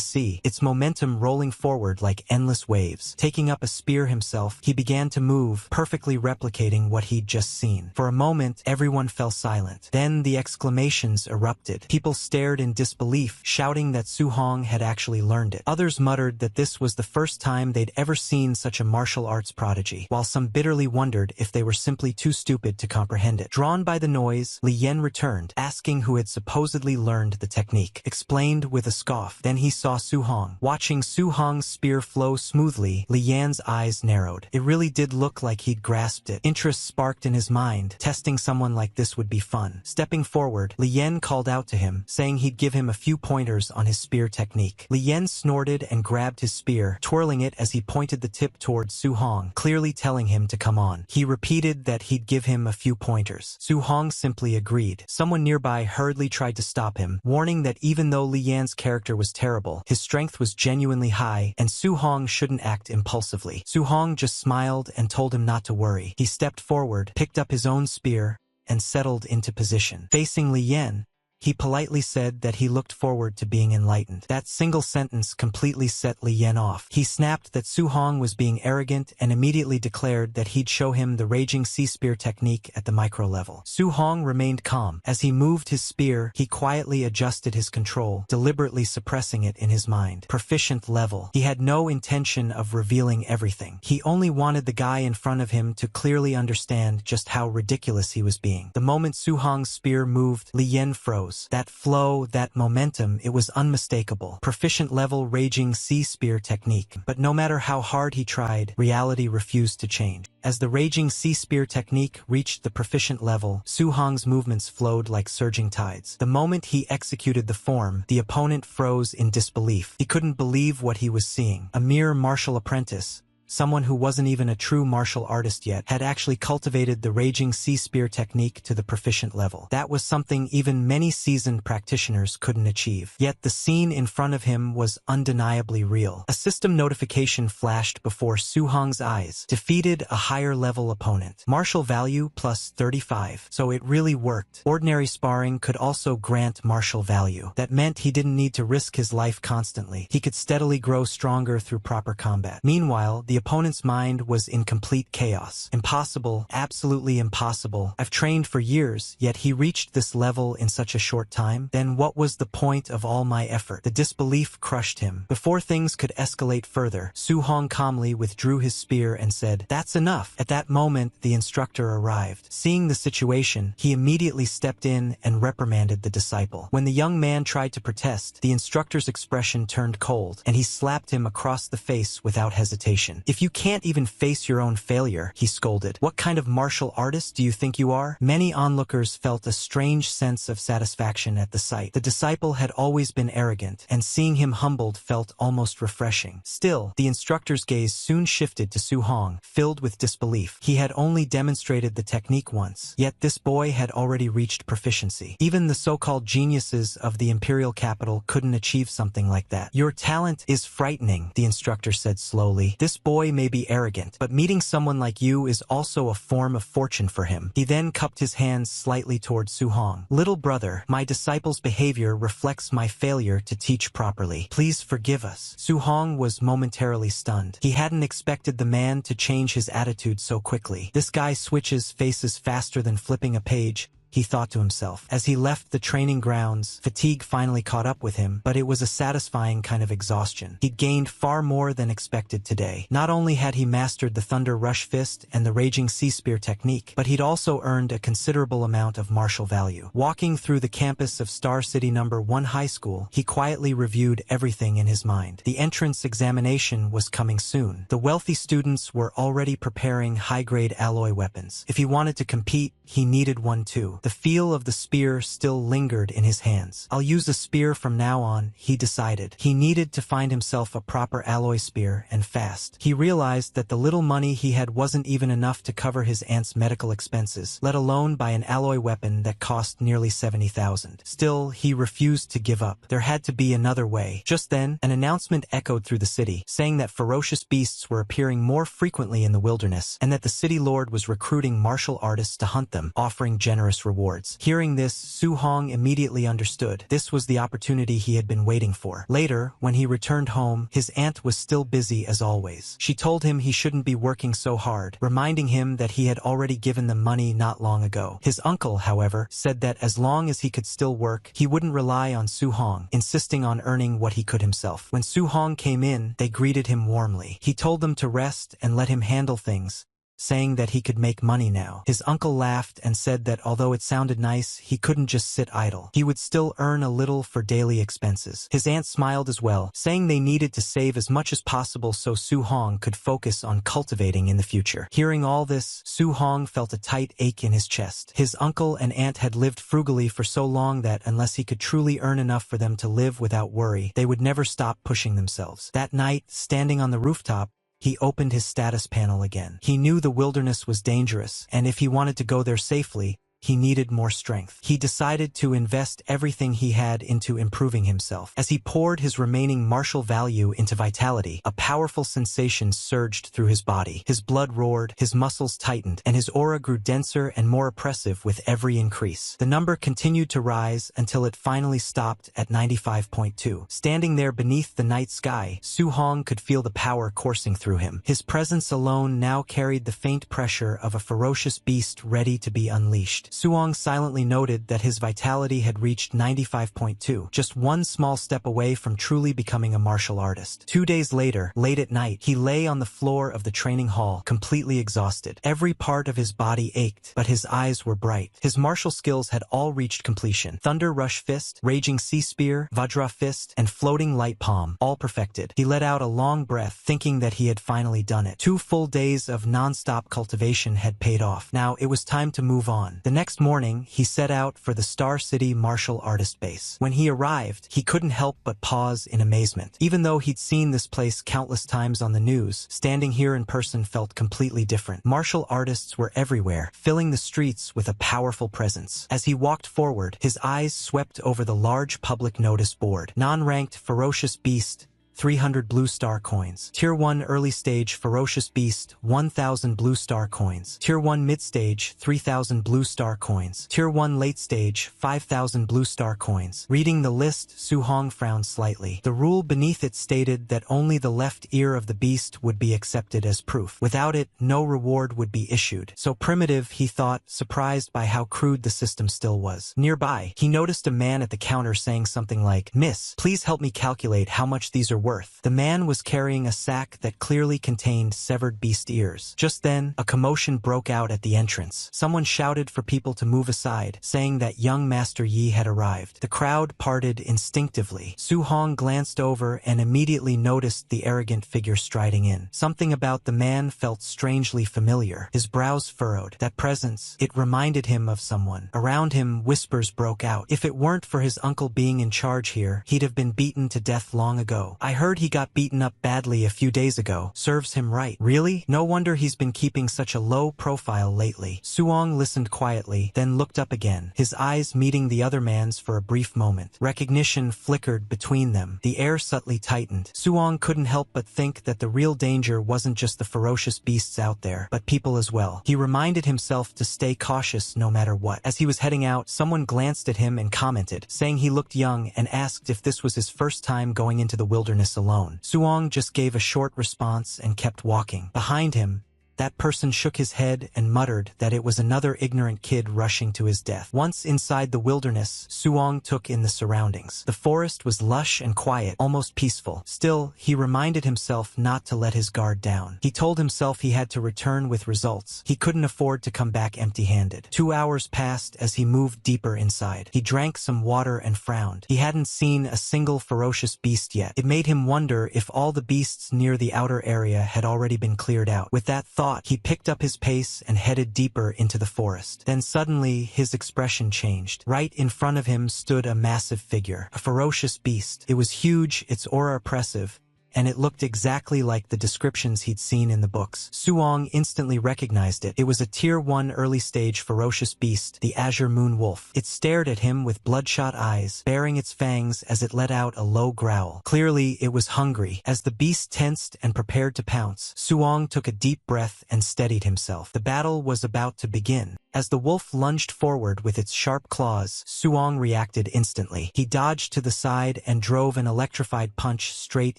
A: sea, its momentum rolling forward like endless waves. Taking up a spear himself, he began to move, perfectly replicating what he'd just seen. For a moment, everyone fell silent. Then the exclamations erupted. People stared in disbelief, shouting that Su-hong had actually learned it. Others muttered that this was the first time they'd ever seen such a martial arts prodigy, while some bitterly wondered if they were simply too stupid to comprehend it. Drawn by the noise, Li Yan returned, asking who had supposedly learned the technique. Explained with a scoff. Then he saw Su-hong. Watching Su-hong's spear flow smoothly, Li Yan's eyes narrowed. It really did look like he'd grasped it. Interest sparked in his mind. Testing someone like this would be fun. Stepping forward, Li Yan called out to him, saying he'd give him a few pointers on his spear technique. Li Yan snorted and grabbed his spear, twirling it as he pointed the tip towards Su-hong, clearly telling him to come on. He repeated that he'd give him a few pointers. Su-hong simply agreed. Someone nearby hurriedly tried to stop him, warning that even though Li Yan's character was terrible, his strength was genuinely high, and Su-hong shouldn't act impulsively. Su-hong just smiled and told him not to worry. He stepped forward, picked up his own spear, and settled into position. Facing Li Yan, he politely said that he looked forward to being enlightened. That single sentence completely set Li Yan off. He snapped that Su-hong was being arrogant and immediately declared that he'd show him the Raging Sea Spear technique at the micro level. Su-hong remained calm. As he moved his spear, he quietly adjusted his control, deliberately suppressing it in his mind. Proficient level. He had no intention of revealing everything. He only wanted the guy in front of him to clearly understand just how ridiculous he was being. The moment Su-hong's spear moved, Li Yan froze. That flow, that momentum, it was unmistakable. Proficient level Raging Sea Spear technique. But no matter how hard he tried, reality refused to change. As the Raging Sea Spear technique reached the proficient level, Su-hong's movements flowed like surging tides. The moment he executed the form, the opponent froze in disbelief. He couldn't believe what he was seeing. A mere martial apprentice, someone who wasn't even a true martial artist yet, had actually cultivated the Raging Sea Spear technique to the proficient level. That was something even many seasoned practitioners couldn't achieve. Yet the scene in front of him was undeniably real. A system notification flashed before Su-hong's eyes. Defeated a higher level opponent. Martial value plus 35. So it really worked. Ordinary sparring could also grant martial value. That meant he didn't need to risk his life constantly. He could steadily grow stronger through proper combat. Meanwhile, the opponent's mind was in complete chaos. Impossible, absolutely impossible. I've trained for years, yet he reached this level in such a short time? Then what was the point of all my effort? The disbelief crushed him. Before things could escalate further, Su Hong calmly withdrew his spear and said, "That's enough." At that moment, the instructor arrived. Seeing the situation, he immediately stepped in and reprimanded the disciple. When the young man tried to protest, the instructor's expression turned cold, and he slapped him across the face without hesitation. "If you can't even face your own failure," he scolded, "what kind of martial artist do you think you are?" Many onlookers felt a strange sense of satisfaction at the sight. The disciple had always been arrogant, and seeing him humbled felt almost refreshing. Still, the instructor's gaze soon shifted to Su Hong, filled with disbelief. He had only demonstrated the technique once, yet this boy had already reached proficiency. Even the so-called geniuses of the imperial capital couldn't achieve something like that. "Your talent is frightening," the instructor said slowly. "This boy may be arrogant, but meeting someone like you is also a form of fortune for him." He then cupped his hands slightly toward Su Hong. "Little brother, my disciple's behavior reflects my failure to teach properly. Please forgive us." Su Hong was momentarily stunned. He hadn't expected the man to change his attitude so quickly. This guy switches faces faster than flipping a page, he thought to himself. As he left the training grounds, fatigue finally caught up with him, but it was a satisfying kind of exhaustion. He'd gained far more than expected today. Not only had he mastered the Thunder Rush Fist and the Raging Sea Spear technique, but he'd also earned a considerable amount of martial value. Walking through the campus of Star City No. 1 High School, he quietly reviewed everything in his mind. The entrance examination was coming soon. The wealthy students were already preparing high-grade alloy weapons. If he wanted to compete, he needed one too. The feel of the spear still lingered in his hands. "I'll use a spear from now on," he decided. He needed to find himself a proper alloy spear, and fast. He realized that the little money he had wasn't even enough to cover his aunt's medical expenses, let alone buy an alloy weapon that cost nearly 70,000. Still, he refused to give up. There had to be another way. Just then, an announcement echoed through the city, saying that ferocious beasts were appearing more frequently in the wilderness, and that the city lord was recruiting martial artists to hunt them, offering generous rewards. Hearing this, Su Hong immediately understood. This was the opportunity he had been waiting for. Later, when he returned home, his aunt was still busy as always. She told him he shouldn't be working so hard, reminding him that he had already given them money not long ago. His uncle, however, said that as long as he could still work, he wouldn't rely on Su Hong, insisting on earning what he could himself. When Su Hong came in, they greeted him warmly. He told them to rest and let him handle things, saying that he could make money now. His uncle laughed and said that although it sounded nice, he couldn't just sit idle. He would still earn a little for daily expenses. His aunt smiled as well, saying they needed to save as much as possible so Su Hong could focus on cultivating in the future. Hearing all this, Su Hong felt a tight ache in his chest. His uncle and aunt had lived frugally for so long that unless he could truly earn enough for them to live without worry, they would never stop pushing themselves. That night, standing on the rooftop, he opened his status panel again. He knew the wilderness was dangerous, and if he wanted to go there safely, he needed more strength. He decided to invest everything he had into improving himself. As he poured his remaining martial value into vitality, a powerful sensation surged through his body. His blood roared, his muscles tightened, and his aura grew denser and more oppressive with every increase. The number continued to rise until it finally stopped at 95.2. Standing there beneath the night sky, Su Hong could feel the power coursing through him. His presence alone now carried the faint pressure of a ferocious beast ready to be unleashed. Su Hong silently noted that his vitality had reached 95.2, just one small step away from truly becoming a martial artist. 2 days later, late at night, he lay on the floor of the training hall, completely exhausted. Every part of his body ached, but his eyes were bright. His martial skills had all reached completion. Thunder Rush Fist, Raging Sea Spear, Vajra Fist, and Floating Light Palm, all perfected. He let out a long breath, thinking that he had finally done it. 2 full days of non-stop cultivation had paid off. Now it was time to move on. The next morning, he set out for the Star City Martial Artist Base. When he arrived, he couldn't help but pause in amazement. Even though he'd seen this place countless times on the news, standing here in person felt completely different. Martial artists were everywhere, filling the streets with a powerful presence. As he walked forward, his eyes swept over the large public notice board. Non-ranked ferocious beast, 300 blue star coins. Tier 1 early stage ferocious beast, 1000 blue star coins. Tier 1 mid stage, 3000 blue star coins. Tier 1 late stage, 5000 blue star coins. Reading the list, Su Hong frowned slightly. The rule beneath it stated that only the left ear of the beast would be accepted as proof. Without it, no reward would be issued. So primitive, he thought, surprised by how crude the system still was. Nearby, he noticed a man at the counter saying something like, "Miss, please help me calculate how much these are worth." The man was carrying a sack that clearly contained severed beast ears. Just then, a commotion broke out at the entrance. Someone shouted for people to move aside, saying that young Master Yi had arrived. The crowd parted instinctively. Su Hong glanced over and immediately noticed the arrogant figure striding in. Something about the man felt strangely familiar. His brows furrowed. That presence, it reminded him of someone. Around him, whispers broke out. If it weren't for his uncle being in charge here, he'd have been beaten to death long ago. I heard he got beaten up badly a few days ago. Serves him right. Really? No wonder he's been keeping such a low profile lately. Suong listened quietly, then looked up again, his eyes meeting the other man's for a brief moment. Recognition flickered between them. The air subtly tightened. Suong couldn't help but think that the real danger wasn't just the ferocious beasts out there, but people as well. He reminded himself to stay cautious no matter what. As he was heading out, someone glanced at him and commented, saying he looked young, and asked if this was his first time going into the wilderness alone. Suong just gave a short response and kept walking. Behind him, that person shook his head and muttered that it was another ignorant kid rushing to his death. Once inside the wilderness, Suong took in the surroundings. The forest was lush and quiet, almost peaceful. Still, he reminded himself not to let his guard down. He told himself he had to return with results. He couldn't afford to come back empty-handed. 2 hours passed as he moved deeper inside. He drank some water and frowned. He hadn't seen a single ferocious beast yet. It made him wonder if all the beasts near the outer area had already been cleared out. With that thought, he picked up his pace and headed deeper into the forest. Then suddenly, his expression changed. Right in front of him stood a massive figure, a ferocious beast. It was huge, its aura oppressive, and it looked exactly like the descriptions he'd seen in the books. Suong instantly recognized it. It was a Tier 1 early-stage ferocious beast, the Azure Moon Wolf. It stared at him with bloodshot eyes, baring its fangs as it let out a low growl. Clearly, it was hungry. As the beast tensed and prepared to pounce, Suong took a deep breath and steadied himself. The battle was about to begin. As the wolf lunged forward with its sharp claws, Suong reacted instantly. He dodged to the side and drove an electrified punch straight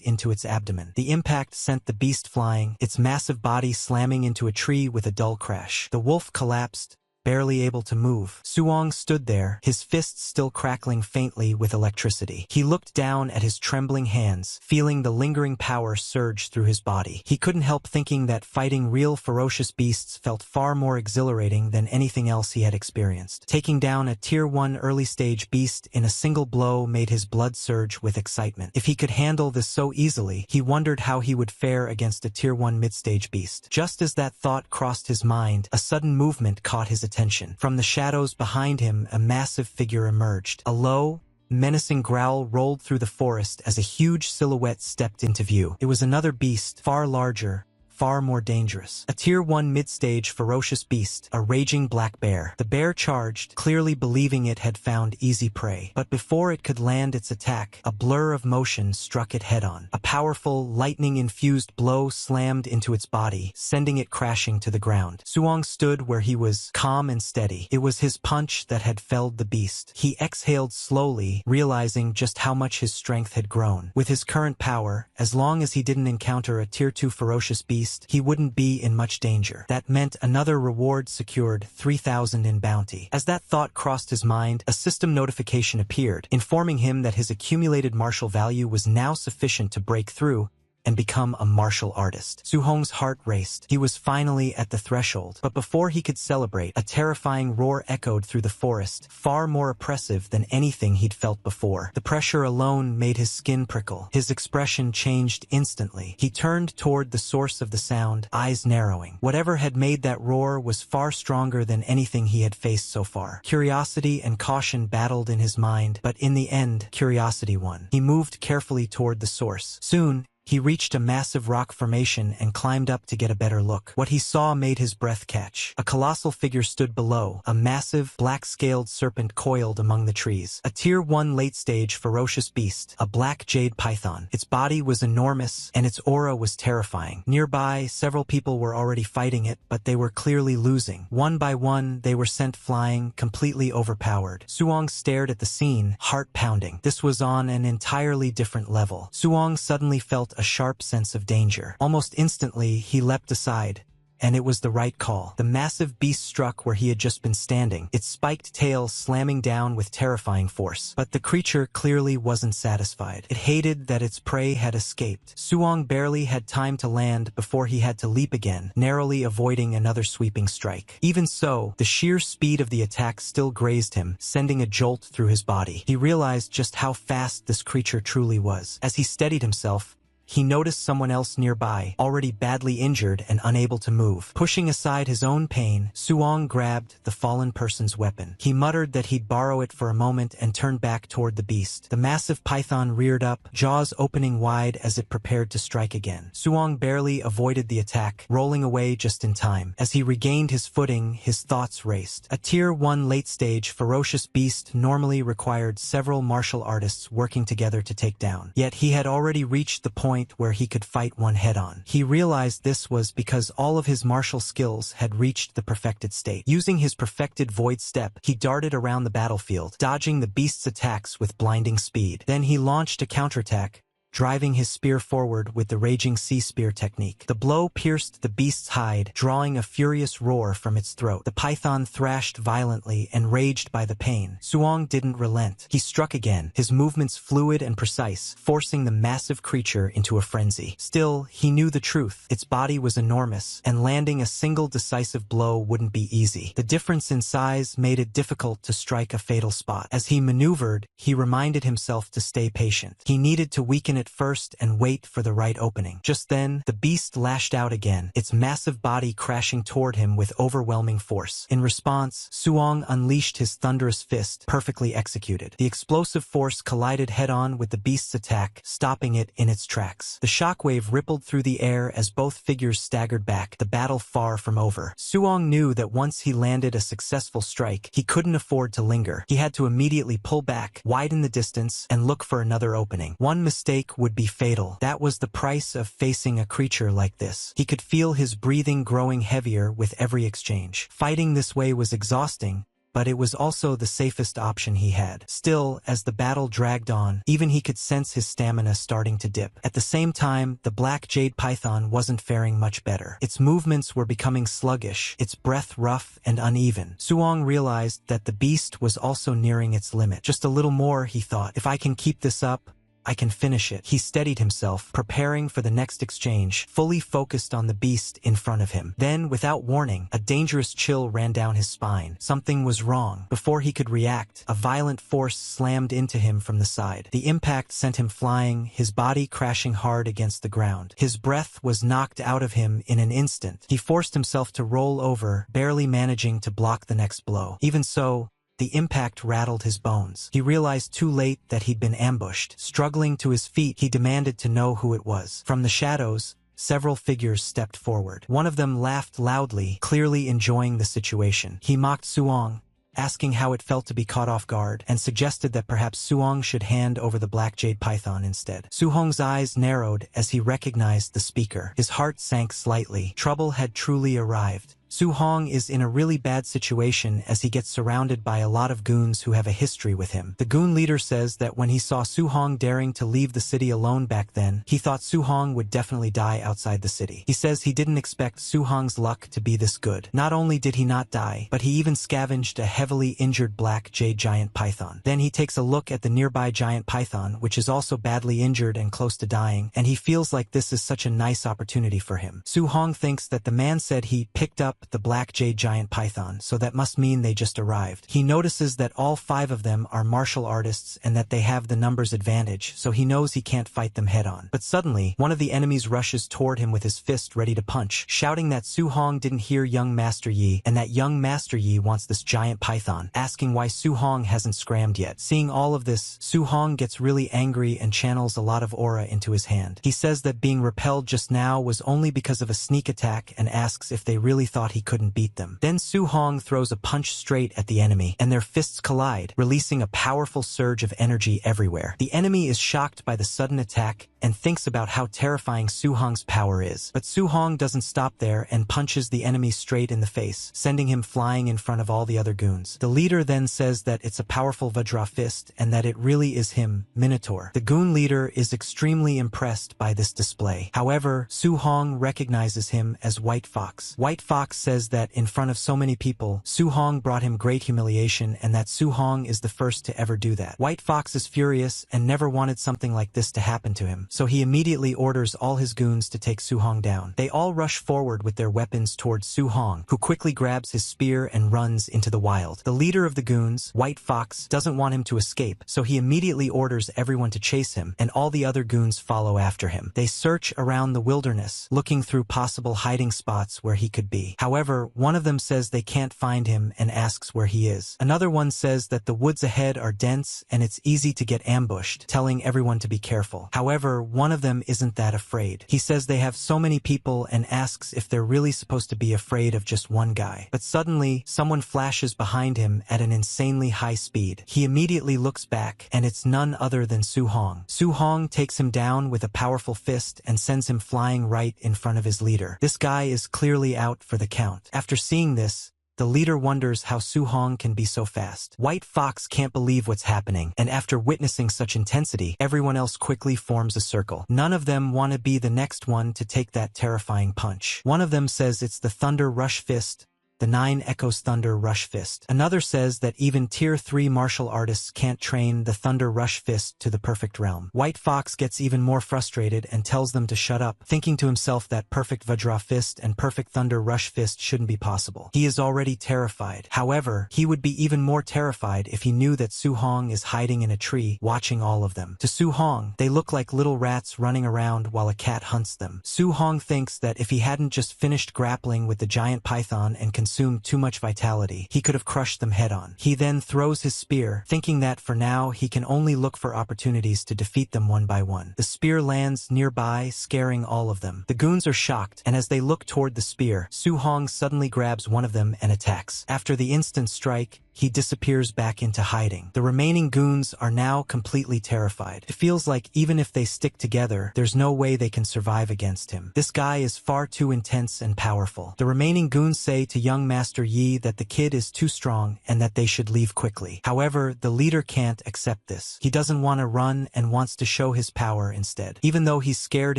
A: into its abdomen. The impact sent the beast flying, its massive body slamming into a tree with a dull crash. The wolf collapsed, barely able to move. Suong stood there, his fists still crackling faintly with electricity. He looked down at his trembling hands, feeling the lingering power surge through his body. He couldn't help thinking that fighting real ferocious beasts felt far more exhilarating than anything else he had experienced. Taking down a Tier 1 early-stage beast in a single blow made his blood surge with excitement. If he could handle this so easily, he wondered how he would fare against a Tier 1 mid-stage beast. Just as that thought crossed his mind, a sudden movement caught his attention. From the shadows behind him, a massive figure emerged. A low, menacing growl rolled through the forest as a huge silhouette stepped into view. It was another beast, far larger, far more dangerous. A Tier 1 mid-stage ferocious beast, a raging black bear. The bear charged, clearly believing it had found easy prey. But before it could land its attack, a blur of motion struck it head-on. A powerful, lightning-infused blow slammed into its body, sending it crashing to the ground. Suong stood where he was, calm and steady. It was his punch that had felled the beast. He exhaled slowly, realizing just how much his strength had grown. With his current power, as long as he didn't encounter a Tier 2 ferocious beast, he wouldn't be in much danger. That meant another reward secured, 3,000 in bounty. As that thought crossed his mind, a system notification appeared, informing him that his accumulated martial value was now sufficient to break through and become a martial artist. Su Hong's heart raced. He was finally at the threshold. But before he could celebrate, a terrifying roar echoed through the forest, far more oppressive than anything he'd felt before. The pressure alone made his skin prickle. His expression changed instantly. He turned toward the source of the sound, eyes narrowing. Whatever had made that roar was far stronger than anything he had faced so far. Curiosity and caution battled in his mind, but in the end, curiosity won. He moved carefully toward the source. Soon, He reached a massive rock formation and climbed up to get a better look. What he saw made his breath catch. A colossal figure stood below, a massive, black-scaled serpent coiled among the trees. A Tier 1 late-stage ferocious beast, a black jade python. Its body was enormous, and its aura was terrifying. Nearby, several people were already fighting it, but they were clearly losing. One by one, they were sent flying, completely overpowered. Suong stared at the scene, heart pounding. This was on an entirely different level. Suong suddenly felt a sharp sense of danger. Almost instantly, he leapt aside. And it was the right call. The massive beast struck where he had just been standing, its spiked tail slamming down with terrifying force. But the creature clearly wasn't satisfied. It hated that its prey had escaped. Suong barely had time to land before he had to leap again, narrowly avoiding another sweeping strike. Even so, the sheer speed of the attack still grazed him, sending a jolt through his body. He realized just how fast this creature truly was. As he steadied himself, he noticed someone else nearby, already badly injured and unable to move. Pushing aside his own pain, Suong grabbed the fallen person's weapon. He muttered that he'd borrow it for a moment and turned back toward the beast. The massive python reared up, jaws opening wide as it prepared to strike again. Suong barely avoided the attack, rolling away just in time. As he regained his footing, his thoughts raced. A Tier 1 late-stage ferocious beast normally required several martial artists working together to take down. Yet he had already reached the point where he could fight one head-on. He realized this was because all of his martial skills had reached the perfected state. Using his perfected void step, he darted around the battlefield, dodging the beast's attacks with blinding speed. Then he launched a counterattack, driving his spear forward with the Raging Sea Spear technique. The blow pierced the beast's hide, drawing a furious roar from its throat. The python thrashed violently, enraged by the pain. Suong didn't relent. He struck again, his movements fluid and precise, forcing the massive creature into a frenzy. Still, he knew the truth. Its body was enormous, and landing a single decisive blow wouldn't be easy. The difference in size made it difficult to strike a fatal spot. As he maneuvered, he reminded himself to stay patient. He needed to weaken it first and wait for the right opening. Just then, the beast lashed out again, its massive body crashing toward him with overwhelming force. In response, Suong unleashed his thunderous fist, perfectly executed. The explosive force collided head-on with the beast's attack, stopping it in its tracks. The shockwave rippled through the air as both figures staggered back, the battle far from over. Suong knew that once he landed a successful strike, he couldn't afford to linger. He had to immediately pull back, widen the distance, and look for another opening. One mistake would be fatal. That was the price of facing a creature like this. He could feel his breathing growing heavier with every exchange. Fighting this way was exhausting, but it was also the safest option he had. Still, as the battle dragged on, even he could sense his stamina starting to dip. At the same time, the black jade python wasn't faring much better. Its movements were becoming sluggish, its breath rough and uneven. Suong realized that the beast was also nearing its limit. Just a little more, he thought. If I can keep this up, I can finish it. He steadied himself, preparing for the next exchange, fully focused on the beast in front of him. Then, without warning, a dangerous chill ran down his spine. Something was wrong. Before he could react, a violent force slammed into him from the side. The impact sent him flying, his body crashing hard against the ground. His breath was knocked out of him in an instant. He forced himself to roll over, barely managing to block the next blow. Even so, the impact rattled his bones. He realized too late that he'd been ambushed. Struggling to his feet, he demanded to know who it was. From the shadows, several figures stepped forward. One of them laughed loudly, clearly enjoying the situation. He mocked Suong, asking how it felt to be caught off guard, and suggested that perhaps Suong should hand over the black jade python instead. Suhong's eyes narrowed as he recognized the speaker. His heart sank slightly. Trouble had truly arrived. Suong is in a really bad situation as he gets surrounded by a lot of goons who have a history with him. The goon leader says that when he saw Suong daring to leave the city alone back then, he thought Suong would definitely die outside the city. He says he didn't expect Suhong's luck to be this good. Not only did he not die, but he even scavenged a heavily injured black jade giant python. Then he takes a look at the nearby giant python, which is also badly injured and close to dying, and he feels like this is such a nice opportunity for him. Suong thinks that the man said he picked up up the black jade giant python, so that must mean they just arrived. He notices that all 5 of them are martial artists and that they have the numbers advantage, so he knows he can't fight them head-on. But suddenly, one of the enemies rushes toward him with his fist ready to punch, shouting that Su Hong didn't hear young Master Yi, and that young Master Yi wants this giant python, asking why Su Hong hasn't scrammed yet. Seeing all of this, Su Hong gets really angry and channels a lot of aura into his hand. He says that being repelled just now was only because of a sneak attack and asks if they really thought he couldn't beat them. Then Su Hong throws a punch straight at the enemy, and their fists collide, releasing a powerful surge of energy everywhere. The enemy is shocked by the sudden attack and thinks about how terrifying Su Hong's power is. But Su Hong doesn't stop there and punches the enemy straight in the face, sending him flying in front of all the other goons. The leader then says that it's a powerful Vajra fist and that it really is him, Minotaur. The goon leader is extremely impressed by this display. However, Su Hong recognizes him as White Fox. White Fox says that in front of so many people, Su Hong brought him great humiliation and that Su Hong is the first to ever do that. White Fox is furious and never wanted something like this to happen to him, so he immediately orders all his goons to take Su Hong down. They all rush forward with their weapons towards Su Hong, who quickly grabs his spear and runs into the wild. The leader of the goons, White Fox, doesn't want him to escape, so he immediately orders everyone to chase him, and all the other goons follow after him. They search around the wilderness, looking through possible hiding spots where he could be. However, one of them says they can't find him and asks where he is. Another one says that the woods ahead are dense and it's easy to get ambushed, telling everyone to be careful. However, one of them isn't that afraid. He says they have so many people and asks if they're really supposed to be afraid of just one guy. But suddenly, someone flashes behind him at an insanely high speed. He immediately looks back, and it's none other than Su Hong. Su Hong takes him down with a powerful fist and sends him flying right in front of his leader. This guy is clearly out for the count. After seeing this, the leader wonders how Su Hong can be so fast. White Fox can't believe what's happening, and after witnessing such intensity, everyone else quickly forms a circle. None of them want to be the next one to take that terrifying punch. One of them says it's the Thunder Rush Fist, the 9 Echoes Thunder Rush Fist. Another says that even Tier 3 martial artists can't train the Thunder Rush Fist to the perfect realm. White Fox gets even more frustrated and tells them to shut up, thinking to himself that perfect Vajra Fist and perfect Thunder Rush Fist shouldn't be possible. He is already terrified. However, he would be even more terrified if he knew that Su Hong is hiding in a tree, watching all of them. To Su Hong, they look like little rats running around while a cat hunts them. Su Hong thinks that if he hadn't just finished grappling with the giant python and consumed too much vitality, he could have crushed them head-on. He then throws his spear, thinking that for now he can only look for opportunities to defeat them one by one. The spear lands nearby, scaring all of them. The goons are shocked, and as they look toward the spear, Su Hong suddenly grabs one of them and attacks. After the instant strike, he disappears back into hiding. The remaining goons are now completely terrified. It feels like even if they stick together, there's no way they can survive against him. This guy is far too intense and powerful. The remaining goons say to young Master Yi that the kid is too strong and that they should leave quickly. However, the leader can't accept this. He doesn't want to run and wants to show his power instead. Even though he's scared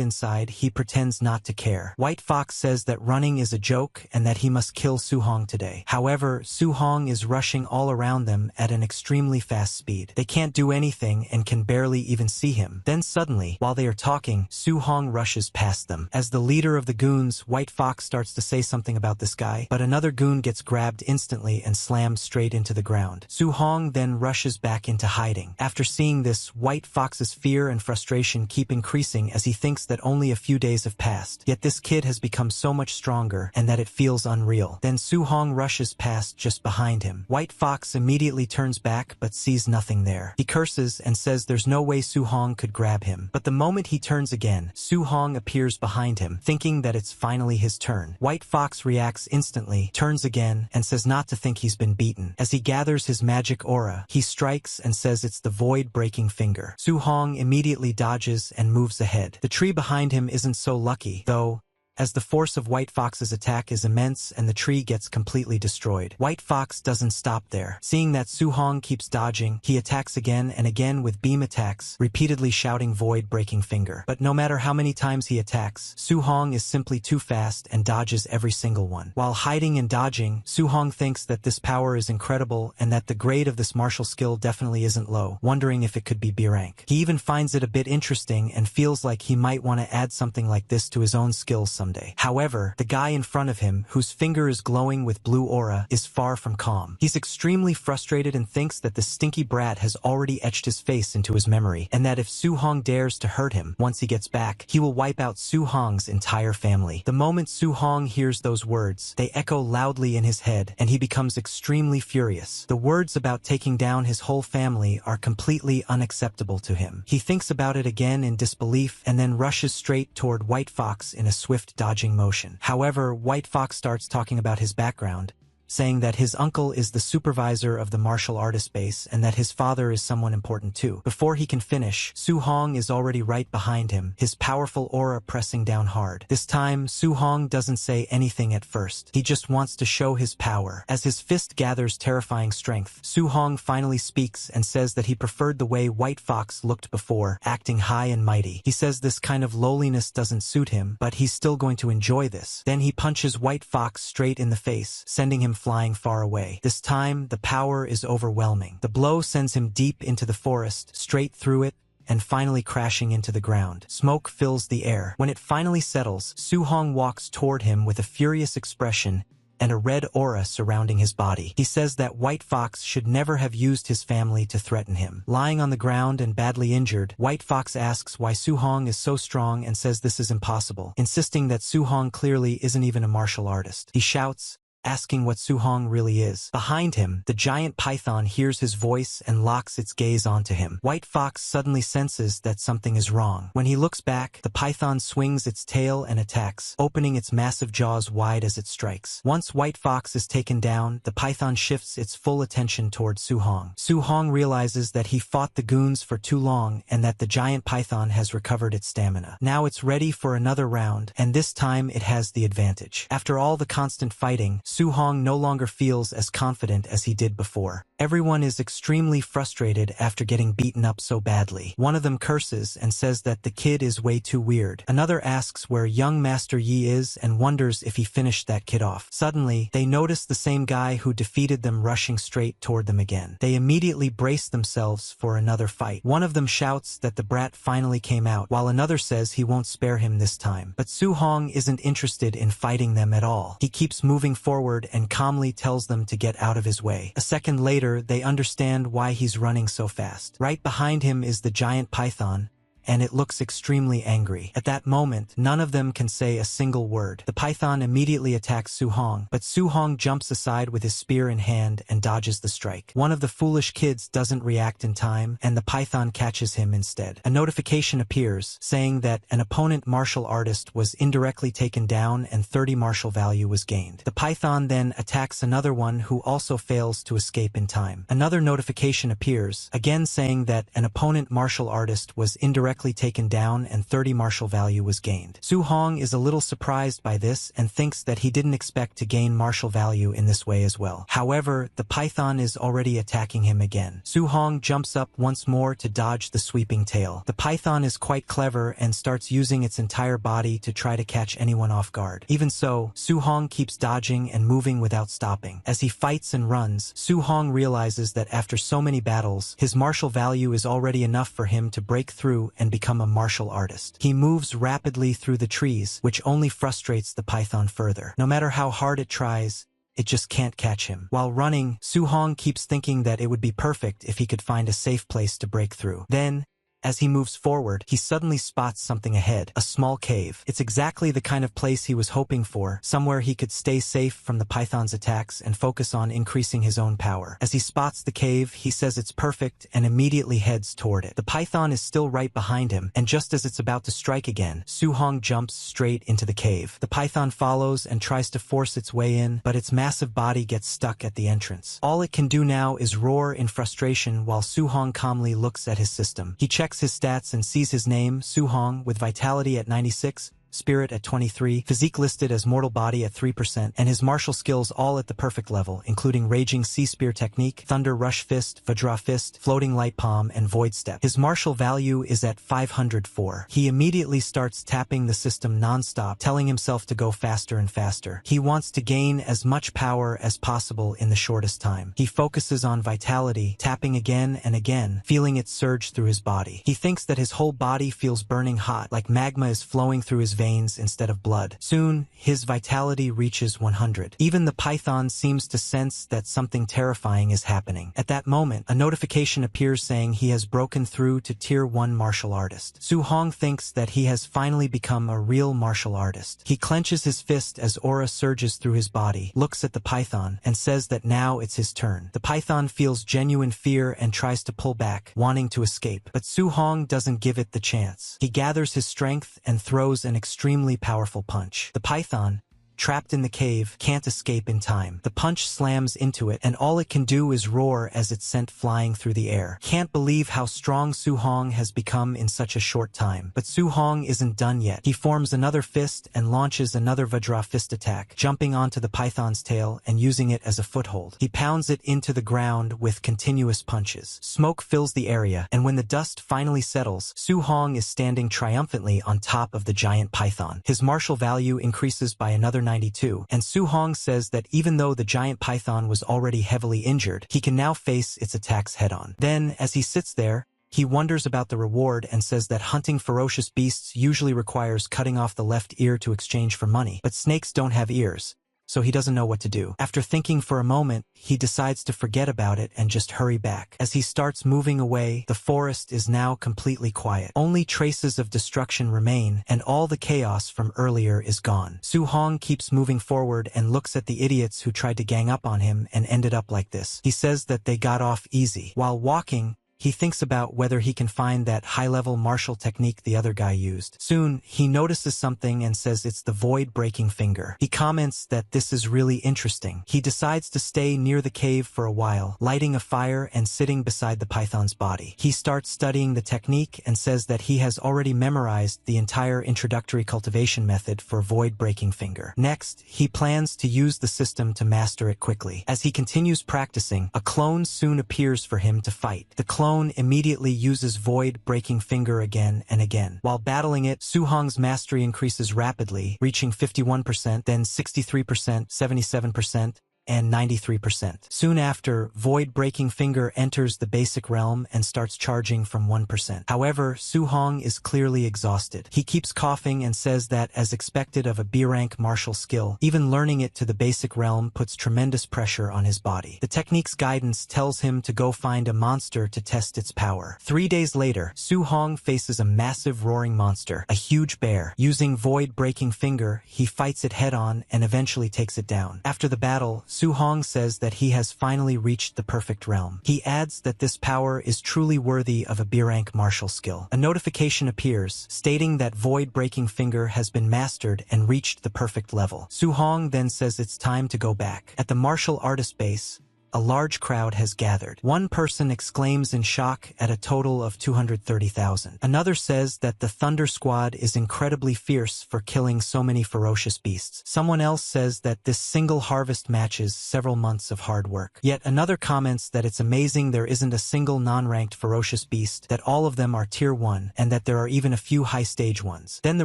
A: inside, he pretends not to care. White Fox says that running is a joke and that he must kill Su Hong today. However, Su Hong is rushing all around them at an extremely fast speed. They can't do anything and can barely even see him. Then suddenly, while they are talking, Su Hong rushes past them. As the leader of the goons, White Fox starts to say something about this guy, but another goon gets grabbed instantly and slammed straight into the ground. Su Hong then rushes back into hiding. After seeing this, White Fox's fear and frustration keep increasing as he thinks that only a few days have passed, yet this kid has become so much stronger and that it feels unreal. Then Su Hong rushes past just behind him. White Fox immediately turns back but sees nothing there. He curses and says there's no way Su Hong could grab him. But the moment he turns again, Su Hong appears behind him, thinking that it's finally his turn. White Fox reacts instantly, turns again, and says not to think he's been beaten. As he gathers his magic aura, he strikes and says it's the void-breaking finger. Su Hong immediately dodges and moves ahead. The tree behind him isn't so lucky, though, as the force of White Fox's attack is immense and the tree gets completely destroyed. White Fox doesn't stop there. Seeing that Su Hong keeps dodging, he attacks again and again with beam attacks, repeatedly shouting void-breaking finger. But no matter how many times he attacks, Su Hong is simply too fast and dodges every single one. While hiding and dodging, Su Hong thinks that this power is incredible and that the grade of this martial skill definitely isn't low, wondering if it could be B rank. He even finds it a bit interesting and feels like he might want to add something like this to his own skills someday. someday. However, the guy in front of him, whose finger is glowing with blue aura, is far from calm. He's extremely frustrated and thinks that the stinky brat has already etched his face into his memory, and that if Su Hong dares to hurt him, once he gets back, he will wipe out Su Hong's entire family. The moment Su Hong hears those words, they echo loudly in his head, and he becomes extremely furious. The words about taking down his whole family are completely unacceptable to him. He thinks about it again in disbelief and then rushes straight toward White Fox in a swift dodging motion. However, White Fox starts talking about his background, saying that his uncle is the supervisor of the martial artist base and that his father is someone important too. Before he can finish, Su Hong is already right behind him, his powerful aura pressing down hard. This time, Su Hong doesn't say anything at first. He just wants to show his power. As his fist gathers terrifying strength, Su Hong finally speaks and says that he preferred the way White Fox looked before, acting high and mighty. He says this kind of lowliness doesn't suit him, but he's still going to enjoy this. Then he punches White Fox straight in the face, sending him flying far away. This time, the power is overwhelming. The blow sends him deep into the forest, straight through it, and finally crashing into the ground. Smoke fills the air. When it finally settles, Su Hong walks toward him with a furious expression and a red aura surrounding his body. He says that White Fox should never have used his family to threaten him. Lying on the ground and badly injured, White Fox asks why Su Hong is so strong and says this is impossible, insisting that Su Hong clearly isn't even a martial artist. He shouts, asking what Su Hong really is. Behind him, the giant python hears his voice and locks its gaze onto him. White Fox suddenly senses that something is wrong. When he looks back, the python swings its tail and attacks, opening its massive jaws wide as it strikes. Once White Fox is taken down, the python shifts its full attention toward Su Hong. Su Hong realizes that he fought the goons for too long and that the giant python has recovered its stamina. Now it's ready for another round, and this time it has the advantage. After all the constant fighting, Su Hong no longer feels as confident as he did before. Everyone is extremely frustrated after getting beaten up so badly. One of them curses and says that the kid is way too weird. Another asks where young Master Yi is and wonders if he finished that kid off. Suddenly, they notice the same guy who defeated them rushing straight toward them again. They immediately brace themselves for another fight. One of them shouts that the brat finally came out, while another says he won't spare him this time. But Su Hong isn't interested in fighting them at all. He keeps moving forward and calmly tells them to get out of his way. A second later, they understand why he's running so fast. Right behind him is the giant python, and it looks extremely angry. At that moment, none of them can say a single word. The python immediately attacks Su Hong, but Su Hong jumps aside with his spear in hand and dodges the strike. One of the foolish kids doesn't react in time, and the python catches him instead. A notification appears, saying that an opponent martial artist was indirectly taken down and 30 martial value was gained. The python then attacks another one who also fails to escape in time. Another notification appears, again saying that an opponent martial artist was indirectly taken down and 30 martial value was gained. Su Hong is a little surprised by this and thinks that he didn't expect to gain martial value in this way as well. However, the python is already attacking him again. Su Hong jumps up once more to dodge the sweeping tail. The python is quite clever and starts using its entire body to try to catch anyone off guard. Even so, Su Hong keeps dodging and moving without stopping. As he fights and runs, Su Hong realizes that after so many battles, his martial value is already enough for him to break through and become a martial artist. He moves rapidly through the trees, which only frustrates the python further. No matter how hard it tries, it just can't catch him. While running, Su Hong keeps thinking that it would be perfect if he could find a safe place to break through. Then, as he moves forward, he suddenly spots something ahead, a small cave. It's exactly the kind of place he was hoping for, somewhere he could stay safe from the python's attacks and focus on increasing his own power. As he spots the cave, he says it's perfect and immediately heads toward it. The python is still right behind him, and just as it's about to strike again, Su Hong jumps straight into the cave. The python follows and tries to force its way in, but its massive body gets stuck at the entrance. All it can do now is roar in frustration while Su Hong calmly looks at his system. He checks his stats and sees his name, Su Hong, with vitality at 96, spirit at 23, physique listed as mortal body at 3%, and his martial skills all at the perfect level, including Raging Sea Spear Technique, Thunder Rush Fist, Vajra Fist, Floating Light Palm, and Void Step. His martial value is at 504. He immediately starts tapping the system non-stop, telling himself to go faster and faster. He wants to gain as much power as possible in the shortest time. He focuses on vitality, tapping again and again, feeling it surge through his body. He thinks that his whole body feels burning hot, like magma is flowing through his veins instead of blood. Soon, his vitality reaches 100. Even the python seems to sense that something terrifying is happening. At that moment, a notification appears saying he has broken through to Tier 1 martial artist. Su Hong thinks that he has finally become a real martial artist. He clenches his fist as aura surges through his body, looks at the python, and says that now it's his turn. The python feels genuine fear and tries to pull back, wanting to escape. But Su Hong doesn't give it the chance. He gathers his strength and throws an extremely powerful punch. The python, trapped in the cave, can't escape in time. The punch slams into it, and all it can do is roar as it's sent flying through the air. Can't believe how strong Su Hong has become in such a short time. But Su Hong isn't done yet. He forms another fist and launches another Vajra fist attack, jumping onto the python's tail and using it as a foothold. He pounds it into the ground with continuous punches. Smoke fills the area, and when the dust finally settles, Su Hong is standing triumphantly on top of the giant python. His martial value increases by another 92, and Su Hong says that even though the giant python was already heavily injured, he can now face its attacks head-on. Then, as he sits there, he wonders about the reward and says that hunting ferocious beasts usually requires cutting off the left ear to exchange for money, but snakes don't have ears, so he doesn't know what to do. After thinking for a moment, he decides to forget about it and just hurry back. As he starts moving away, the forest is now completely quiet. Only traces of destruction remain, and all the chaos from earlier is gone. Su Hong keeps moving forward and looks at the idiots who tried to gang up on him and ended up like this. He says that they got off easy. While walking, he thinks about whether he can find that high-level martial technique the other guy used. Soon, he notices something and says it's the void-breaking finger. He comments that this is really interesting. He decides to stay near the cave for a while, lighting a fire and sitting beside the python's body. He starts studying the technique and says that he has already memorized the entire introductory cultivation method for void-breaking finger. Next, he plans to use the system to master it quickly. As he continues practicing, a clone soon appears for him to fight. The clone immediately uses void-breaking finger again and again. While battling it, Su Hong's mastery increases rapidly, reaching 51%, then 63%, 77%, and 93%. Soon after, void-breaking finger enters the basic realm and starts charging from 1%. However, Su Hong is clearly exhausted. He keeps coughing and says that, as expected of a B-rank martial skill, even learning it to the basic realm puts tremendous pressure on his body. The technique's guidance tells him to go find a monster to test its power. 3 days later, Su Hong faces a massive roaring monster, a huge bear. Using void-breaking finger, he fights it head-on and eventually takes it down. After the battle, Su Hong says that he has finally reached the perfect realm. He adds that this power is truly worthy of a B-rank martial skill. A notification appears, stating that void-breaking finger has been mastered and reached the perfect level. Su Hong then says it's time to go back. At the martial artist base, a large crowd has gathered. One person exclaims in shock at a total of 230,000. Another says that the Thunder Squad is incredibly fierce for killing so many ferocious beasts. Someone else says that this single harvest matches several months of hard work. Yet another comments that it's amazing there isn't a single non-ranked ferocious beast, that all of them are tier 1, and that there are even a few high-stage ones. Then the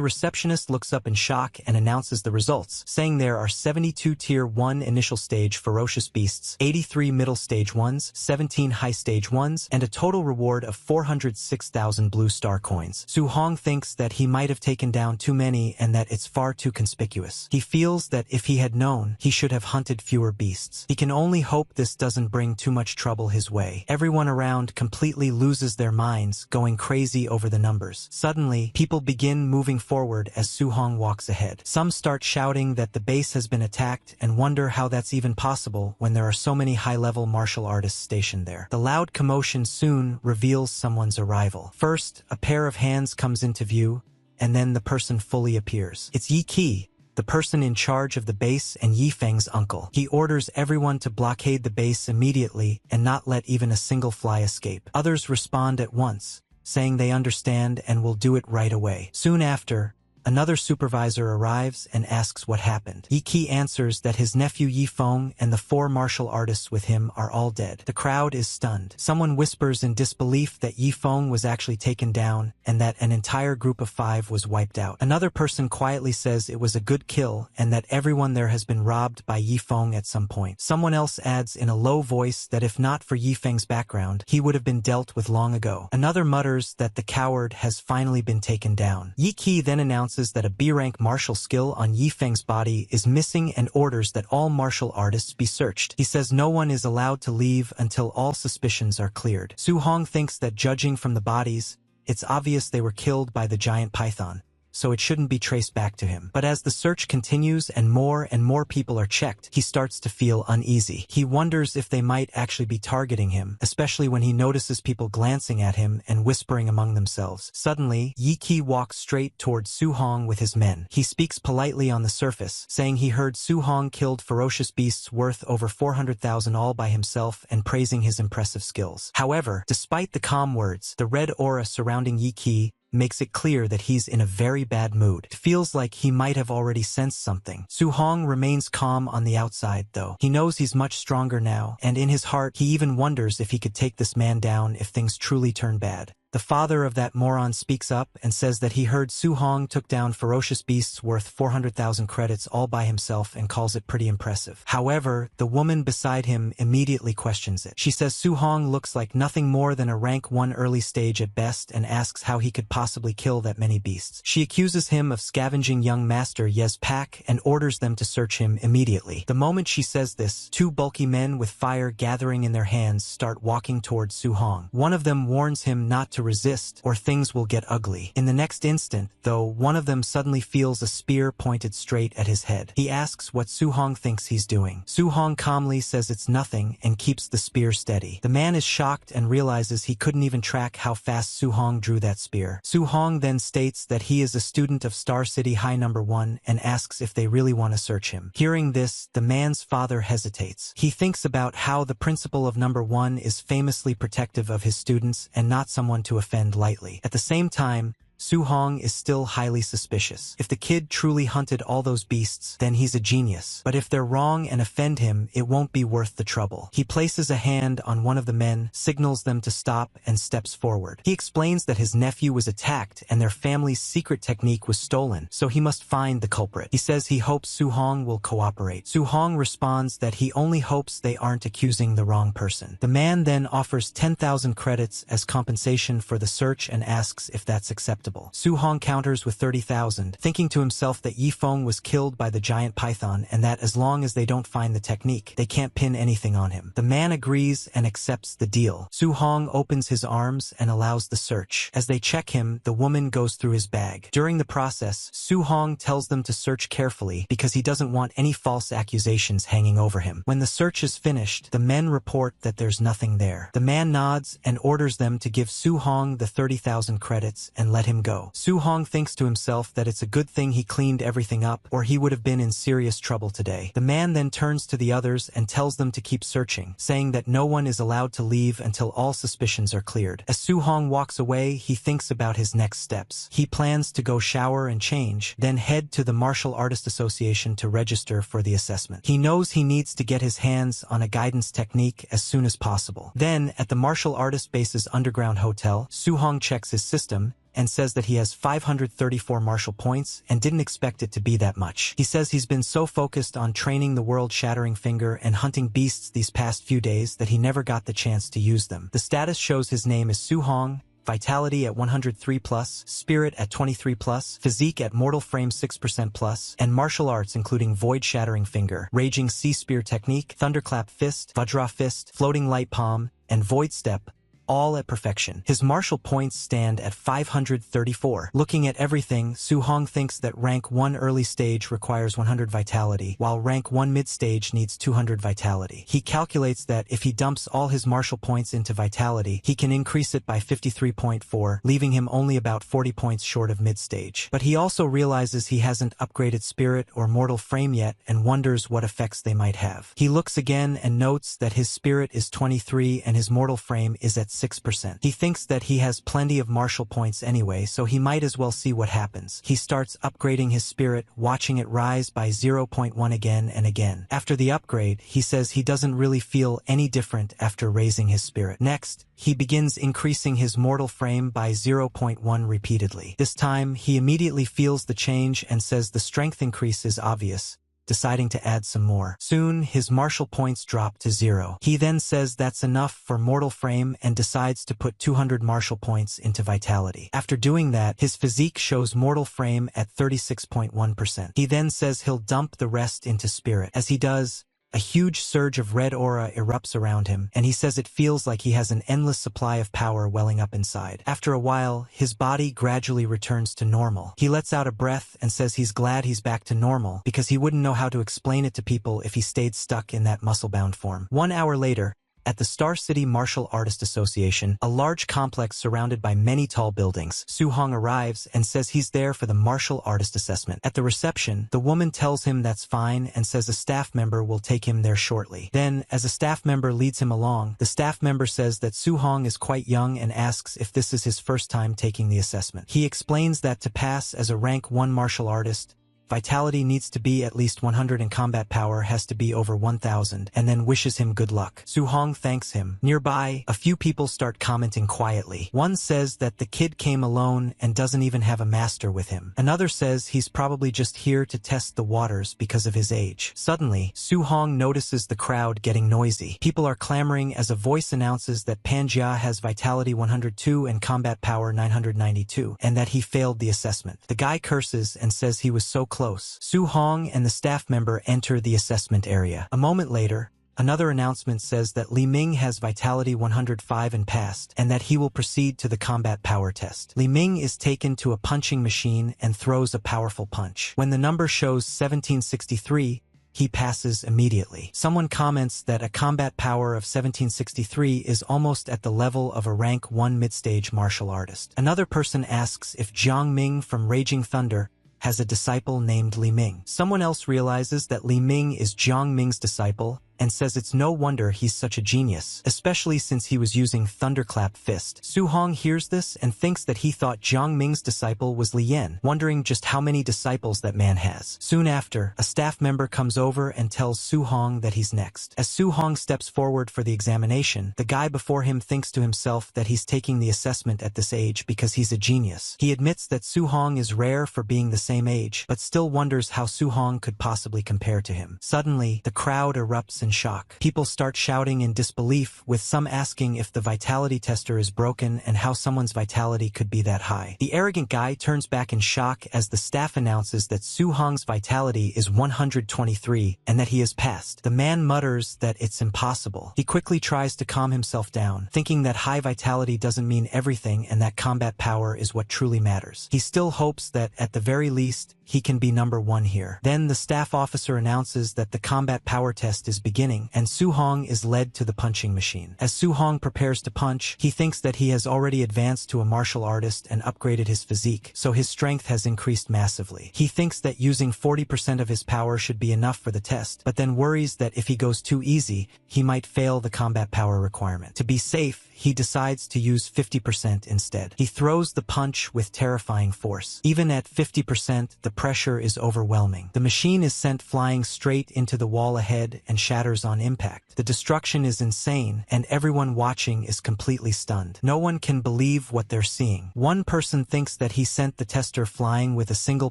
A: receptionist looks up in shock and announces the results, saying there are 72 tier 1 initial stage ferocious beasts, 83 middle stage ones, 17 high stage ones, and a total reward of 406,000 blue star coins. Su Hong thinks that he might have taken down too many and that it's far too conspicuous. He feels that if he had known, he should have hunted fewer beasts. He can only hope this doesn't bring too much trouble his way. Everyone around completely loses their minds, going crazy over the numbers. Suddenly, people begin moving forward as Su Hong walks ahead. Some start shouting that the base has been attacked and wonder how that's even possible when there are so many high-level martial artists stationed there. The loud commotion soon reveals someone's arrival. First, a pair of hands comes into view, and then the person fully appears. It's Yi Qi, the person in charge of the base and Yi Feng's uncle. He orders everyone to blockade the base immediately and not let even a single fly escape. Others respond at once, saying they understand and will do it right away. Soon after, another supervisor arrives and asks what happened. Yi Qi answers that his nephew Yi Feng and the 4 martial artists with him are all dead. The crowd is stunned. Someone whispers in disbelief that Yi Feng was actually taken down and that an entire group of 5 was wiped out. Another person quietly says it was a good kill and that everyone there has been robbed by Yi Feng at some point. Someone else adds in a low voice that if not for Yi Feng's background, he would have been dealt with long ago. Another mutters that the coward has finally been taken down. Yi Qi then announces announces that a B-rank martial skill on Yifeng's body is missing and orders that all martial artists be searched. He says no one is allowed to leave until all suspicions are cleared. Su Hong thinks that judging from the bodies, it's obvious they were killed by the giant python, so it shouldn't be traced back to him. But as the search continues and more people are checked, he starts to feel uneasy. He wonders if they might actually be targeting him, especially when he notices people glancing at him and whispering among themselves. Suddenly, Yi Qi walks straight towards Su Hong with his men. He speaks politely on the surface, saying he heard Su Hong killed ferocious beasts worth over 400,000 all by himself and praising his impressive skills. However, despite the calm words, the red aura surrounding Yi Qi makes it clear that he's in a very bad mood. It feels like he might have already sensed something. Su Hong remains calm on the outside, though. He knows he's much stronger now, and in his heart, he even wonders if he could take this man down if things truly turn bad. The father of that moron speaks up and says that he heard Su Hong took down ferocious beasts worth 400,000 credits all by himself and calls it pretty impressive. However, the woman beside him immediately questions it. She says Su Hong looks like nothing more than a rank 1 early stage at best and asks how he could possibly kill that many beasts. She accuses him of scavenging young master Ye's pack and orders them to search him immediately. The moment she says this, 2 bulky men with fire gathering in their hands start walking towards Su Hong. One of them warns him not to resist, or things will get ugly. In the next instant, though, one of them suddenly feels a spear pointed straight at his head. He asks what Su Hong thinks he's doing. Su Hong calmly says it's nothing and keeps the spear steady. The man is shocked and realizes he couldn't even track how fast Su Hong drew that spear. Su Hong then states that he is a student of Star City High No. 1 and asks if they really want to search him. Hearing this, the man's father hesitates. He thinks about how the principal of No. 1 is famously protective of his students and not someone to offend lightly. At the same time, Su Hong is still highly suspicious. If the kid truly hunted all those beasts, then he's a genius. But if they're wrong and offend him, it won't be worth the trouble. He places a hand on one of the men, signals them to stop, and steps forward. He explains that his nephew was attacked and their family's secret technique was stolen, so he must find the culprit. He says he hopes Su Hong will cooperate. Su Hong responds that he only hopes they aren't accusing the wrong person. The man then offers 10,000 credits as compensation for the search and asks if that's acceptable. Su Hong counters with 30,000, thinking to himself that Yifeng was killed by the giant python and that as long as they don't find the technique, they can't pin anything on him. The man agrees and accepts the deal. Su Hong opens his arms and allows the search. As they check him, the woman goes through his bag. During the process, Su Hong tells them to search carefully because he doesn't want any false accusations hanging over him. When the search is finished, the men report that there's nothing there. The man nods and orders them to give Su Hong the 30,000 credits and let him go. Su Hong thinks to himself that it's a good thing he cleaned everything up or he would have been in serious trouble today. The man then turns to the others and tells them to keep searching, saying that no one is allowed to leave until all suspicions are cleared. As Su Hong walks away, he thinks about his next steps. He plans to go shower and change, then head to the Martial Artist Association to register for the assessment. He knows he needs to get his hands on a guidance technique as soon as possible. Then, at the Martial Artist Base's underground hotel, Su Hong checks his system and says that he has 534 martial points and didn't expect it to be that much. He says he's been so focused on training the world-shattering finger and hunting beasts these past few days that he never got the chance to use them. The status shows his name is Su Hong, Vitality at 103+, Spirit at 23+, Physique at Mortal Frame 6%+, and martial arts including Void-Shattering Finger, Raging Sea Spear Technique, Thunderclap Fist, Vajra Fist, Floating Light Palm, and Void Step, all at perfection. His martial points stand at 534. Looking at everything, Su Hong thinks that rank 1 early stage requires 100 vitality, while rank 1 mid stage needs 200 vitality. He calculates that if he dumps all his martial points into vitality, he can increase it by 53.4, leaving him only about 40 points short of mid stage. But he also realizes he hasn't upgraded spirit or mortal frame yet and wonders what effects they might have. He looks again and notes that his spirit is 23 and his mortal frame is at 6%. He thinks that he has plenty of martial points anyway, so he might as well see what happens. He starts upgrading his spirit, watching it rise by 0.1 again and again. After the upgrade, he says he doesn't really feel any different after raising his spirit. Next, he begins increasing his mortal frame by 0.1 repeatedly. This time, he immediately feels the change and says the strength increase is obvious, deciding to add some more. Soon, his martial points drop to 0. He then says that's enough for mortal frame and decides to put 200 martial points into vitality. After doing that, his physique shows mortal frame at 36.1%. He then says he'll dump the rest into spirit. As he does, a huge surge of red aura erupts around him, and he says it feels like he has an endless supply of power welling up inside. After a while, his body gradually returns to normal. He lets out a breath and says he's glad he's back to normal because he wouldn't know how to explain it to people if he stayed stuck in that muscle-bound form. 1 hour later, at the Star City Martial Artist Association, a large complex surrounded by many tall buildings, Su-hong arrives and says he's there for the martial artist assessment. At the reception, the woman tells him that's fine and says a staff member will take him there shortly. Then, as a staff member leads him along, the staff member says that Su-hong is quite young and asks if this is his first time taking the assessment. He explains that to pass as a rank 1 martial artist, vitality needs to be at least 100 and combat power has to be over 1000, and then wishes him good luck. Su-hong thanks him. Nearby, a few people start commenting quietly. One says that the kid came alone and doesn't even have a master with him. Another says he's probably just here to test the waters because of his age. Suddenly, Su-hong notices the crowd getting noisy. People are clamoring as a voice announces that Panjia has vitality 102 and combat power 992, and that he failed the assessment. The guy curses and says he was so close. Su-hong and the staff member enter the assessment area. A moment later, another announcement says that Li Ming has vitality 105 and passed, and that he will proceed to the combat power test. Li Ming is taken to a punching machine and throws a powerful punch. When the number shows 1763, he passes immediately. Someone comments that a combat power of 1763 is almost at the level of a rank 1 mid-stage martial artist. Another person asks if Jiang Ming from Raging Thunder has a disciple named Li Ming. Someone else realizes that Li Ming is Jiang Ming's disciple and says it's no wonder he's such a genius, especially since he was using Thunderclap Fist. Su-hong hears this and thinks that he thought Jiang Ming's disciple was Li Yan, wondering just how many disciples that man has. Soon after, a staff member comes over and tells Su-hong that he's next. As Su-hong steps forward for the examination, the guy before him thinks to himself that he's taking the assessment at this age because he's a genius. He admits that Su-hong is rare for being the same age, but still wonders how Su-hong could possibly compare to him. Suddenly, the crowd erupts in shock. People start shouting in disbelief, with some asking if the vitality tester is broken and how someone's vitality could be that high. The arrogant guy turns back in shock as the staff announces that Su-hong's vitality is 123 and that he has passed. The man mutters that it's impossible. He quickly tries to calm himself down, thinking that high vitality doesn't mean everything and that combat power is what truly matters. He still hopes that, at the very least, he can be number 1 here. Then the staff officer announces that the combat power test is beginning, and Su-hong is led to the punching machine. As Su-hong prepares to punch, he thinks that he has already advanced to a martial artist and upgraded his physique, so his strength has increased massively. He thinks that using 40% of his power should be enough for the test, but then worries that if he goes too easy, he might fail the combat power requirement. To be safe, he decides to use 50% instead. He throws the punch with terrifying force. Even at 50%, the pressure is overwhelming. The machine is sent flying straight into the wall ahead and shatters on impact. The destruction is insane, and everyone watching is completely stunned. No one can believe what they're seeing. One person thinks that he sent the tester flying with a single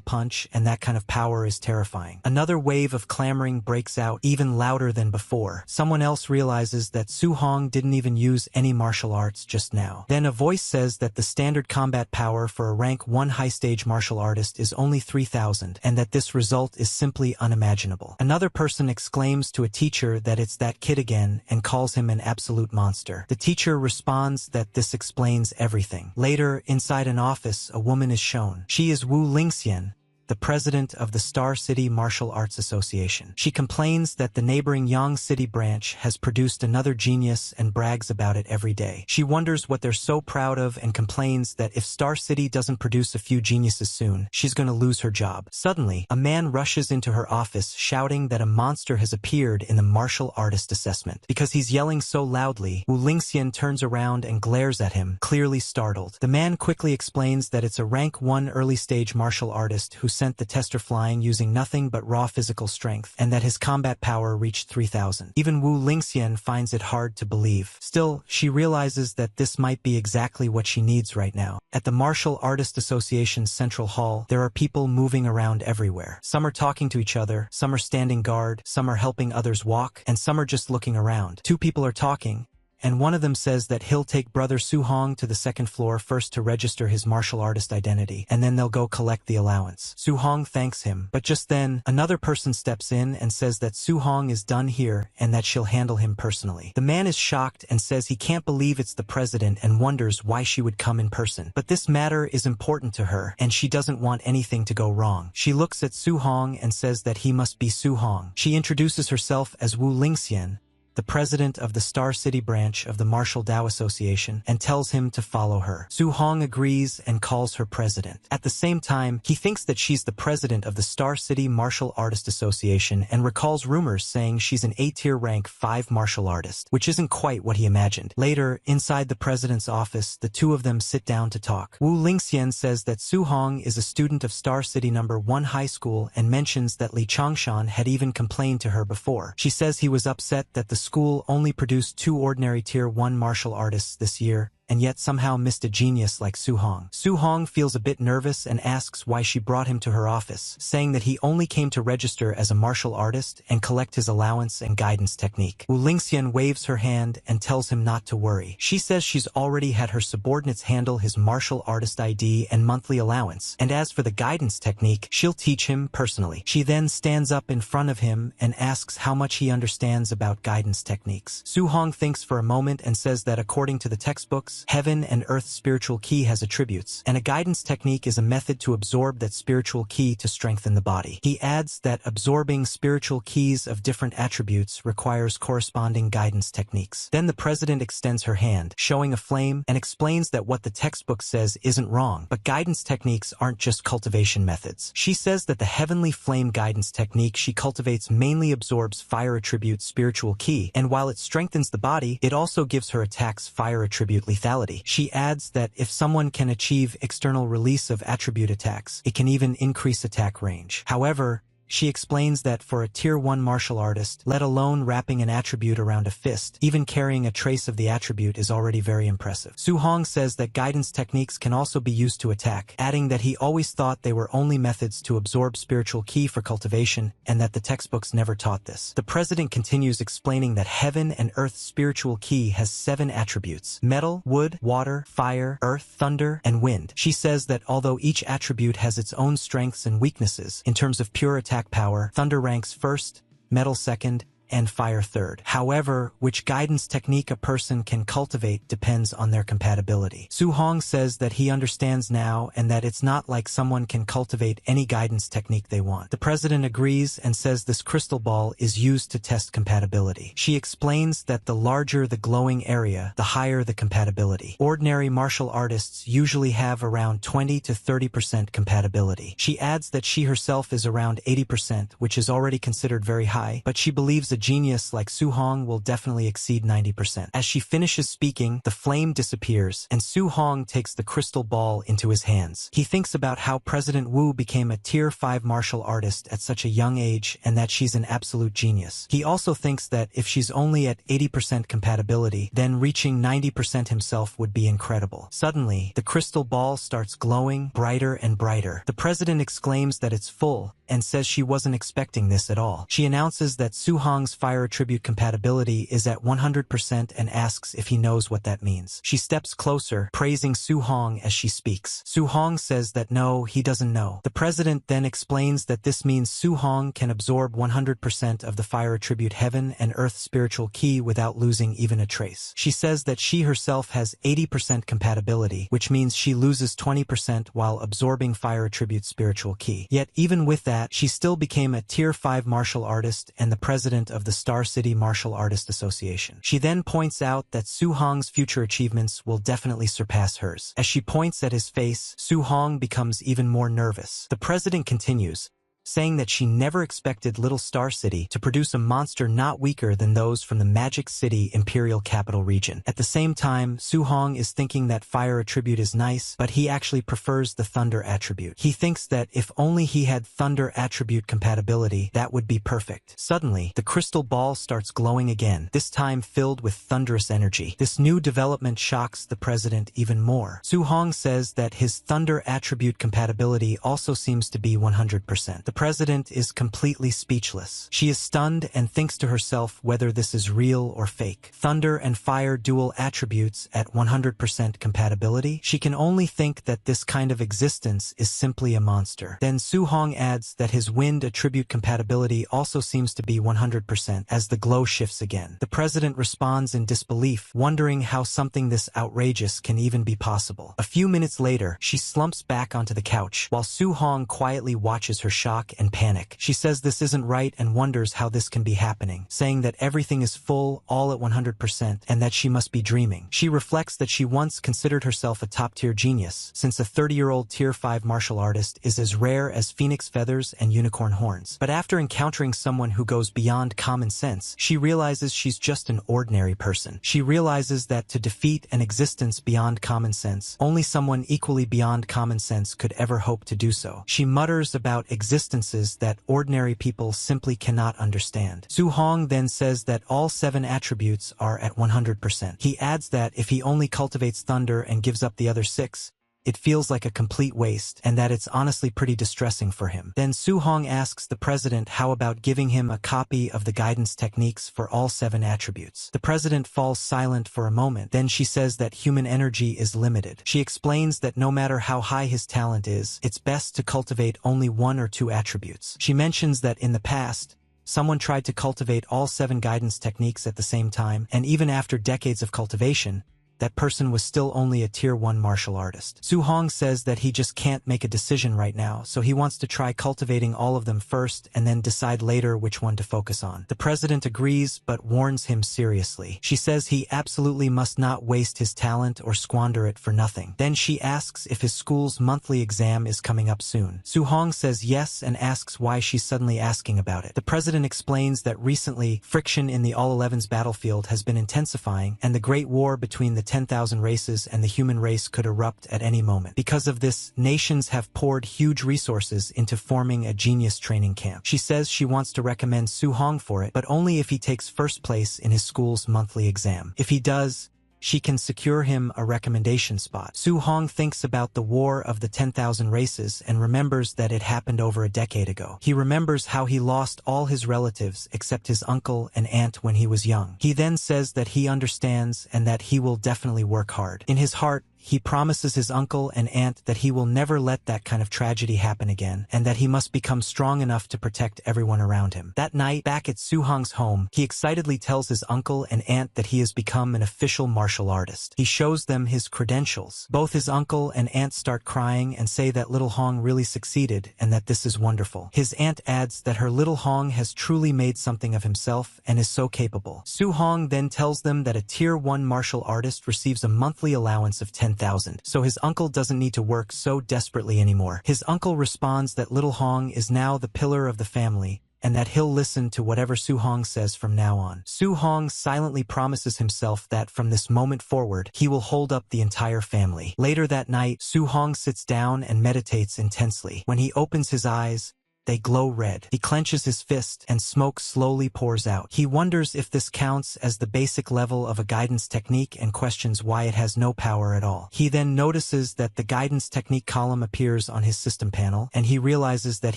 A: punch, and that kind of power is terrifying. Another wave of clamoring breaks out, even louder than before. Someone else realizes that Su-hong didn't even use any martial arts just now. Then a voice says that the standard combat power for a rank 1 high-stage martial artist is only 3000, and that this result is simply unimaginable. Another person exclaims to a teacher that it's that kid again and calls him an absolute monster. The teacher responds that this explains everything. Later, inside an office, a woman is shown. She is Wu Lingxian, the president of the Star City Martial Arts Association. She complains that the neighboring Yang City branch has produced another genius and brags about it every day. She wonders what they're so proud of and complains that if Star City doesn't produce a few geniuses soon, she's going to lose her job. Suddenly, a man rushes into her office shouting that a monster has appeared in the martial artist assessment. Because he's yelling so loudly, Wu Lingxian turns around and glares at him, clearly startled. The man quickly explains that it's a rank 1 early-stage martial artist who sent the tester flying using nothing but raw physical strength, and that his combat power reached 3,000. Even Wu Lingxian finds it hard to believe. Still, she realizes that this might be exactly what she needs right now. At the Martial Artist Association's Central Hall, there are people moving around everywhere. Some are talking to each other, some are standing guard, some are helping others walk, and some are just looking around. Two people are talking, and one of them says that he'll take brother Su Hong to the second floor first to register his martial artist identity, and then they'll go collect the allowance. Su Hong thanks him, but just then, another person steps in and says that Su Hong is done here and that she'll handle him personally. The man is shocked and says he can't believe it's the president and wonders why she would come in person. But this matter is important to her, and she doesn't want anything to go wrong. She looks at Su Hong and says that he must be Su Hong. She introduces herself as Wu Lingxian, the president of the Star City branch of the Martial Dao Association, and tells him to follow her. Su Hong agrees and calls her president. At the same time, he thinks that she's the president of the Star City Martial Artist Association and recalls rumors saying she's an A-tier rank 5 martial artist, which isn't quite what he imagined. Later, inside the president's office, the two of them sit down to talk. Wu Lingxian says that Su Hong is a student of Star City No. 1 High School and mentions that Li Changshan had even complained to her before. She says he was upset that the school only produced 2 ordinary Tier 1 martial artists this year, and yet somehow missed a genius like Su Hong. Su Hong feels a bit nervous and asks why she brought him to her office, saying that he only came to register as a martial artist and collect his allowance and guidance technique. Wu Lingxian waves her hand and tells him not to worry. She says she's already had her subordinates handle his martial artist ID and monthly allowance, and as for the guidance technique, she'll teach him personally. She then stands up in front of him and asks how much he understands about guidance techniques. Su Hong thinks for a moment and says that according to the textbooks, heaven and earth's spiritual ki has attributes, and a guidance technique is a method to absorb that spiritual ki to strengthen the body. He adds that absorbing spiritual keys of different attributes requires corresponding guidance techniques. Then the president extends her hand, showing a flame, and explains that what the textbook says isn't wrong, but guidance techniques aren't just cultivation methods. She says that the heavenly flame guidance technique she cultivates mainly absorbs fire attribute spiritual ki, and while it strengthens the body, it also gives her attacks fire attribute lethality. She adds that if someone can achieve external release of attribute attacks, it can even increase attack range. However, she explains that for a Tier 1 martial artist, let alone wrapping an attribute around a fist, even carrying a trace of the attribute is already very impressive. Su Hong says that guidance techniques can also be used to attack, adding that he always thought they were only methods to absorb spiritual ki for cultivation, and that the textbooks never taught this. The president continues explaining that heaven and earth's spiritual ki has 7 attributes: metal, wood, water, fire, earth, thunder, and wind. She says that although each attribute has its own strengths and weaknesses, in terms of pure attack power, thunder ranks first, metal second, and fire third. However, which guidance technique a person can cultivate depends on their compatibility. Su Hong says that he understands now and that it's not like someone can cultivate any guidance technique they want. The president agrees and says this crystal ball is used to test compatibility. She explains that the larger the glowing area, the higher the compatibility. Ordinary martial artists usually have around 20 to 30% compatibility. She adds that she herself is around 80%, which is already considered very high, but she believes a genius like Su Hong will definitely exceed 90%. As she finishes speaking, the flame disappears, and Su Hong takes the crystal ball into his hands. He thinks about how President Wu became a Tier 5 martial artist at such a young age and that she's an absolute genius. He also thinks that if she's only at 80% compatibility, then reaching 90% himself would be incredible. Suddenly, the crystal ball starts glowing brighter and brighter. The president exclaims that it's full, and says she wasn't expecting this at all. She announces that Su Hong's fire attribute compatibility is at 100% and asks if he knows what that means. She steps closer, praising Su Hong as she speaks. Su Hong says that no, he doesn't know. The president then explains that this means Su Hong can absorb 100% of the fire attribute heaven and earth spiritual ki without losing even a trace. She says that she herself has 80% compatibility, which means she loses 20% while absorbing fire attribute spiritual ki. Yet even with that, she still became a Tier 5 martial artist and the president of the Star City Martial Artist Association. She then points out that Su Hong's future achievements will definitely surpass hers. As she points at his face, Su Hong becomes even more nervous. The president continues, saying that she never expected Little Star City to produce a monster not weaker than those from the Magic City Imperial Capital region. At the same time, Su-hong is thinking that fire attribute is nice, but he actually prefers the thunder attribute. He thinks that if only he had thunder attribute compatibility, that would be perfect. Suddenly, the crystal ball starts glowing again, this time filled with thunderous energy. This new development shocks the president even more. Su-hong says that his thunder attribute compatibility also seems to be 100%. The president is completely speechless. She is stunned and thinks to herself whether this is real or fake. Thunder and fire dual attributes at 100% compatibility? She can only think that this kind of existence is simply a monster. Then Su-hong adds that his wind attribute compatibility also seems to be 100% as the glow shifts again. The president responds in disbelief, wondering how something this outrageous can even be possible. A few minutes later, she slumps back onto the couch, while Su-hong quietly watches her shock and panic. She says this isn't right and wonders how this can be happening, saying that everything is full, all at 100%, and that she must be dreaming. She reflects that she once considered herself a top-tier genius, since a 30-year-old Tier 5 martial artist is as rare as phoenix feathers and unicorn horns. But after encountering someone who goes beyond common sense, she realizes she's just an ordinary person. She realizes that to defeat an existence beyond common sense, only someone equally beyond common sense could ever hope to do so. She mutters about existences that ordinary people simply cannot understand. Su-hong then says that all 7 attributes are at 100%. He adds that if he only cultivates thunder and gives up the other 6, it feels like a complete waste, and that it's honestly pretty distressing for him. Then Su-hong asks the president how about giving him a copy of the guidance techniques for all 7 attributes. The president falls silent for a moment, then she says that human energy is limited. She explains that no matter how high his talent is, it's best to cultivate only 1 or 2 attributes. She mentions that in the past, someone tried to cultivate all 7 guidance techniques at the same time, and even after decades of cultivation, that person was still only a Tier 1 martial artist. Su-hong says that he just can't make a decision right now, so he wants to try cultivating all of them first and then decide later which one to focus on. The president agrees, but warns him seriously. She says he absolutely must not waste his talent or squander it for nothing. Then she asks if his school's monthly exam is coming up soon. Su-hong says yes and asks why she's suddenly asking about it. The president explains that recently, friction in the All-11's battlefield has been intensifying, and the Great War between the 10,000 races and the human race could erupt at any moment. Because of this, nations have poured huge resources into forming a genius training camp. She says she wants to recommend Su-hong for it, but only if he takes first place in his school's monthly exam. If he does, she can secure him a recommendation spot. Su-hong thinks about the War of the 10,000 Races and remembers that it happened over a decade ago. He remembers how he lost all his relatives except his uncle and aunt when he was young. He then says that he understands and that he will definitely work hard. In his heart, he promises his uncle and aunt that he will never let that kind of tragedy happen again, and that he must become strong enough to protect everyone around him. That night, back at Su-hong's home, he excitedly tells his uncle and aunt that he has become an official martial artist. He shows them his credentials. Both his uncle and aunt start crying and say that little Hong really succeeded and that this is wonderful. His aunt adds that her little Hong has truly made something of himself and is so capable. Su-hong then tells them that a Tier 1 martial artist receives a monthly allowance of 10,000, so his uncle doesn't need to work so desperately anymore. His uncle responds that little Hong is now the pillar of the family, and that he'll listen to whatever Su-hong says from now on. Su-hong silently promises himself that from this moment forward, he will hold up the entire family. Later that night, Su-hong sits down and meditates intensely. When he opens his eyes, they glow red. He clenches his fist, and smoke slowly pours out. He wonders if this counts as the basic level of a guidance technique and questions why it has no power at all. He then notices that the guidance technique column appears on his system panel, and he realizes that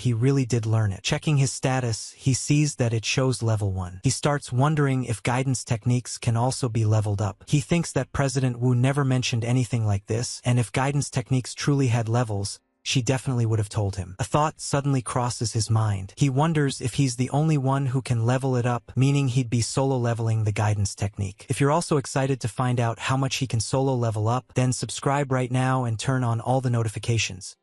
A: he really did learn it. Checking his status, he sees that it shows level 1. He starts wondering if guidance techniques can also be leveled up. He thinks that President Wu never mentioned anything like this, and if guidance techniques truly had levels, she definitely would have told him. A thought suddenly crosses his mind. He wonders if he's the only one who can level it up, meaning he'd be solo leveling the guidance technique. If you're also excited to find out how much he can solo level up, then subscribe right now and turn on all the notifications.